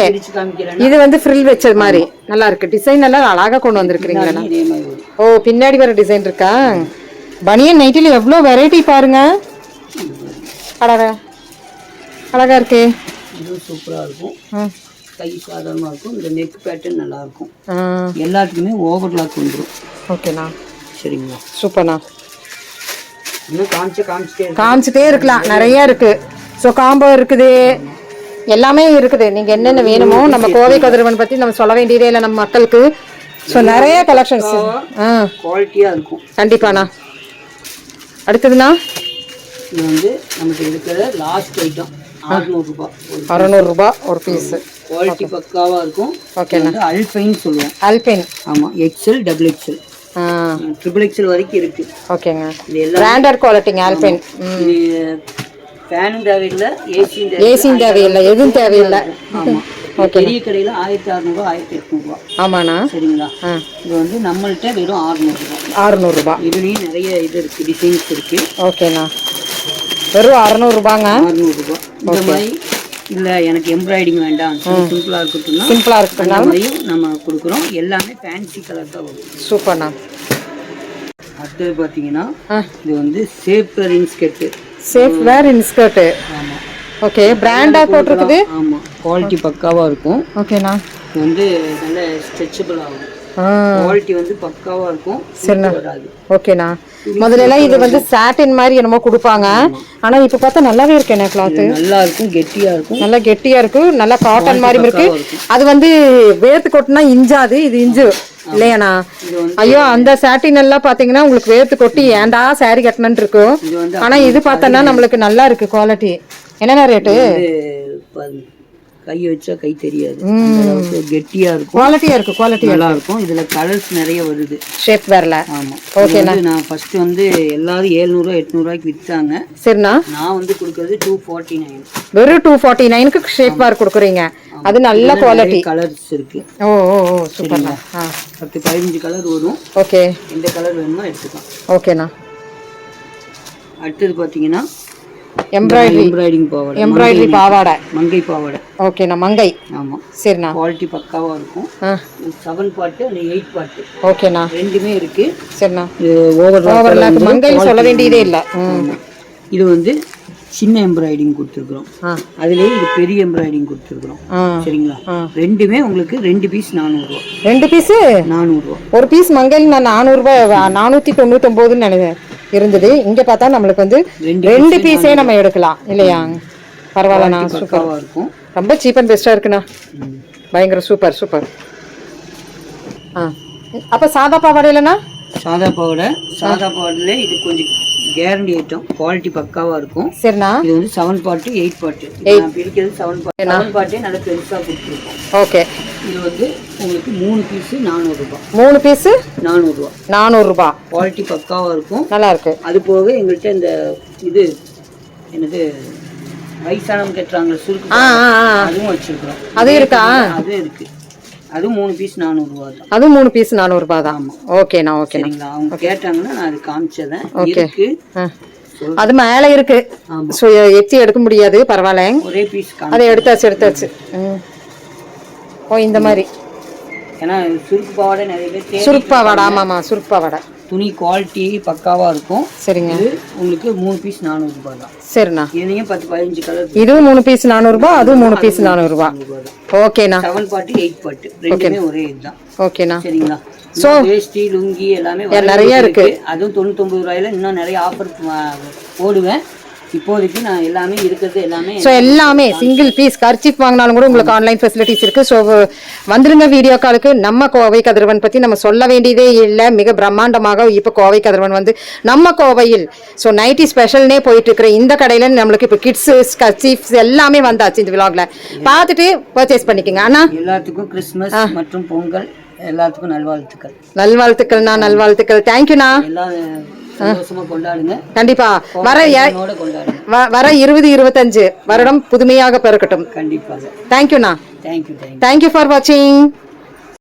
இது வந்து ஃப்ரில் வச்ச மாதிரி நல்லா இருக்கு. டிசைன் எல்லாம் அழகா கொண்டு வந்திருக்கீங்களா? ஓ, பின்னாடி வர டிசைன் இருக்கா? பனியன் நைட்டில எவ்வளோ வெரைட்டி பாருங்க. அழகா அழகா இருக்கு. இது சூப்பரா இருக்கும். கை சாதாரணமாக இருக்கும். இந்த நெக் பேட்டர்ன் நல்லா இருக்கும். எல்லாத்துக்குமே ஓவர்லாக் வந்துடும். ஓகேண்ணா. சரிங்களா? சூப்பர்ண்ணா. இன்னும் காமிச்சிட்டே இருக்கலாம். நிறைய இருக்கு. ஸோ காம்போ இருக்குது, எல்லாமே இருக்குது. நீங்கள் என்னென்ன வேணுமோ நம்ம கோவை கதிரவன் பற்றி நம்ம சொல்ல வேண்டியதே இல்லை நம்ம மக்களுக்கு. ஸோ நிறைய கலெக்ஷன்ஸ் குவாலிட்டியாக இருக்கும். கண்டிப்பாண்ணா. அடுத்ததுண்ணா, இது வந்து நமக்கு இருக்கிற லாஸ்ட் ஐட்டம் 600 ரூபாய். 600 ரூபாய் ஒரு பீஸ். குவாலிட்டி பக்காவாக இருக்கும். ஓகேண்ணா. அல்பைன் சொல்லுவோம். அல்பைன். ஆமாம், XL, double XL, triple XL வரைக்கும் இருக்கு. ஓகேங்க. இது எல்லாம் பிராண்டட் குவாலிட்டிங்க. அல்பைன். ஃபேனும் தேவையில்லை, ஏசியும் தேவையில்லை, எதுவும் தேவையில்லை. ஆமாம். பெரிய கடையில் 1600 1800 ஆமாண்ணா. சரிங்களா? இது வந்து நம்மள்கிட்ட வெறும் 600 ரூபாய். இதுலேயும் நிறைய இது இருக்குது, டிசைன்ஸ் இருக்குது. ஓகேண்ணா. வெறும் 600 ரூபாங்க. 600 ரூபாய். இந்த மாதிரி இல்லை எனக்கு எம்ப்ராய்டிங் வேண்டாம், சிம்பிளாக இருக்கட்டும், சிம்பிளாக இருக்கட்டும் மாதிரியும் நம்ம கொடுக்குறோம். எல்லாமே ஃபேன்சி கலர் தான் வரும். சூப்பர்ண்ணா. அடுத்தது பார்த்தீங்கன்னா இது வந்து சேஃப் வேர் இன்ஸ்கர்ட்டு. சேஃப் வேர் இன்ஸ்கர்ட்டு. ஆமாம். ஓகே, பிராண்டாக போட்டிருக்குது. ஆமாம், குவாலிட்டி பக்காவாக இருக்கும். ஓகேண்ணா. இது வந்து நல்ல ஸ்ட்ரெச்சபிள் ஆகும். குவாலிட்டி வந்து பக்காவாக இருக்கும். சரிண்ணா. ஓகேண்ணா. முதல்ல எல்லாம் இது வந்து சாட்டின் மாதிரி என்னமோ கொடுப்பாங்க. ஆனா இப்ப பார்த்தா நல்லாவே இருக்கு. என்ன கிளாத் நல்லா இருக்கும், கெட்டியா இருக்கும். நல்லா கெட்டியா இருக்கு, நல்லா காட்டன் மாதிரி இருக்கு. அது வந்து வேர்த்து கொட்டினா இஞ்சாது, இது இஞ்சு இல்லையாண்ணா? ஐயோ, அந்த சாட்டின் எல்லாம் பாத்தீங்கன்னா உங்களுக்கு வேர்த்து கொட்டி ஏன்டா சாரி கட்டணும்னு இருக்கும். ஆனா இது பார்த்தோன்னா நம்மளுக்கு நல்லா இருக்கு குவாலிட்டி. என்னென்ன ரேட்டு? கை வச்சா கை தெரியாது, கெட்டியா இருக்கும், குவாலிட்டியா இருக்கு. குவாலிட்டி நல்லா இருக்கும். இதுல கலர்ஸ் நிறைய வருது ஷேப் வேர்ல. ஆமா. ஓகேண்ணா. நான் ஃபர்ஸ்ட் வந்து எல்லாரும் 700 800 ரூபாய்க்கு வித்தாங்க. சரிண்ணா. நான் வந்து கொடுக்கறது 249. வெறும் 249க்கு ஷேப் வேர் கொடுக்குறீங்க. அது நல்ல குவாலிட்டி. கலர்ஸ் இருக்கு. ஓ ஓ ஓ, சூப்பர்ண்ணா. 10 15 கலர் வரும். ஓகே. எந்த கலர் வேணுமோ எடுத்துக்கலாம். ஓகேண்ணா. அடுத்தது பாத்தீங்கன்னா எம்ப்ராய்டரி பாவாடை, மங்கை பாவாடை. ஓகேண்ணா. மங்கை. ஆமா. சரிண்ணா. குவாலிட்டி பக்காவா இருக்கும். 7 பார்ட் and 8 பார்ட். ஓகேண்ணா. ரெண்டுமே இருக்கு. சரிண்ணா. ஓவர்லாக் மங்கை சொல்ல வேண்டியதே இல்ல. இது வந்து சின்ன எம்ப்ராய்டிங் கொடுத்துருக்குறோம். அதுலயே இது பெரிய எம்ப்ராய்டிங் கொடுத்துருக்குறோம். சரிங்களா? ரெண்டுமே உங்களுக்கு 2 பீஸ் 400 ரூபாய். 2 பீஸ் 400 ரூபாய். ஒரு பீஸ் மங்கையில் நான் 400 ரூபாய் 499 நினைக்கிறேன் இருந்தது. இங்க பார்த்தா நம்மளுக்கு வந்து 2 பீஸே நம்ம எடுக்கலாம் இல்லையா? பரவாயில்லண்ணா. சூப்பராக இருக்கும். ரொம்ப சீப் அண்ட் பெஸ்ட்டாக இருக்குண்ணா. பயங்கர சூப்பர் சூப்பர். அப்போ சாதா பாவாடையிலண்ணா? சாதா பாவாடையில இது கொஞ்சம் கேரண்டி ஐட்டம், குவாலிட்டி பக்காவா இருக்கும். சரிண்ணா. இது வந்து 7 பார்ட் 8 பார்ட். நான் பிரிக்கிறது 7 பார்ட். 7 பார்ட்டே நல்ல பெருசா கொடுத்துருக்கோம். ஓகே. இது வந்து உங்களுக்கு 3 பீஸ் 400 ரூபாய். 3 பீஸ் 400 ரூபாய். 400 ரூபாய். குவாலிட்டி பக்காவா இருக்கும். நல்லா இருக்கு. அது போக எங்கள்கிட்ட இந்த இது என்னது வயசானவங்க கட்டுறாங்க சுருக்கு, அதுவும் வச்சிருக்கோம். அது இருக்கா? அதுவும் இருக்கு. அது 3 பீஸ் 400 ரூபாய் தான். அது 3 பீஸ் 400 ரூபாய் தான். ஓகேண்ணா. ஓகேங்களா? அவங்க கேட்டாங்கன்னா நான் அது காமிச்சதேன். இருக்கு. அது மேலே இருக்கு. ஸோ எச்சி எடுக்க முடியாது, பரவாயில்ல. ஒரே பீஸ் அதை எடுத்தாச்சு. ஓ இந்த மாதிரி ஏன்னா சுருக்கு பாவாடை நிறைய பேர் சுருக்கு பாவாடை. ஆமாம் சுருக்கு பாவாடை. துணி குவாலிட்டி பக்காவாக இருக்கும். சரிங்க. இது உங்களுக்கு 3 பீஸ் 400 ரூபாய் தான். சரிண்ணா. இதுலேயும் 10-15 கலர். இதுவும் 3 பீஸ் 400 ரூபாய், அதுவும் 3 பீஸ் 400 ரூபாய். ஓகேண்ணா. 7 பாட்டு 8 பாட்டு ரெண்டுமே ஒரே இதுதான். ஓகேண்ணா. சரிங்களா. ஸோ வேஷ்டி லுங்கி எல்லாமே நிறைய இருக்கு. அதுவும் 99 ரூபாயில இன்னும் நிறைய ஆஃபர் போடுவேன். இப்போதைக்கு நான் எல்லாமே இருக்கிறது எல்லாமே. ஸோ எல்லாமே சிங்கிள் பீஸ் கர்ச்சீஃப் வாங்கினாலும் கூட உங்களுக்கு ஆன்லைன் ஃபெசிலிட்டிஸ் இருக்குது. ஸோ வந்துருங்க வீடியோ காலுக்கு. நம்ம கோவை கதிரவன் பற்றி நம்ம சொல்ல வேண்டியதே இல்லை. மிக பிரம்மாண்டமாக இப்போ கோவை கதிரவன் வந்து நம்ம கோவையில் ஸோ நைட்டி ஸ்பெஷல்னே போயிட்டு இருக்கிற இந்த கடையில் நம்மளுக்கு இப்போ கிட்ஸ் கர்ச்சீஃப்ஸ் எல்லாமே வந்தாச்சு. இந்த விலாகில் பார்த்துட்டு பர்ச்சேஸ் பண்ணிக்கோங்க. அண்ணா எல்லாத்துக்கும் கிறிஸ்மஸ் மற்றும் பொங்கல் எல்லாத்துக்கும் நல்வாழ்த்துக்கள். நல்வாழ்த்துக்கள். தேங்க்யூண்ணா. எல்லாம் சந்தோஷமா கொண்டாடுங்க. கண்டிப்பா. வர 2025 வருடம் புதுமையாக பிறக்கட்டும். கண்டிப்பாக. தேங்க்யூண்ணா. தேங்க்யூ. தேங்க்யூ ஃபார் வாட்சிங்.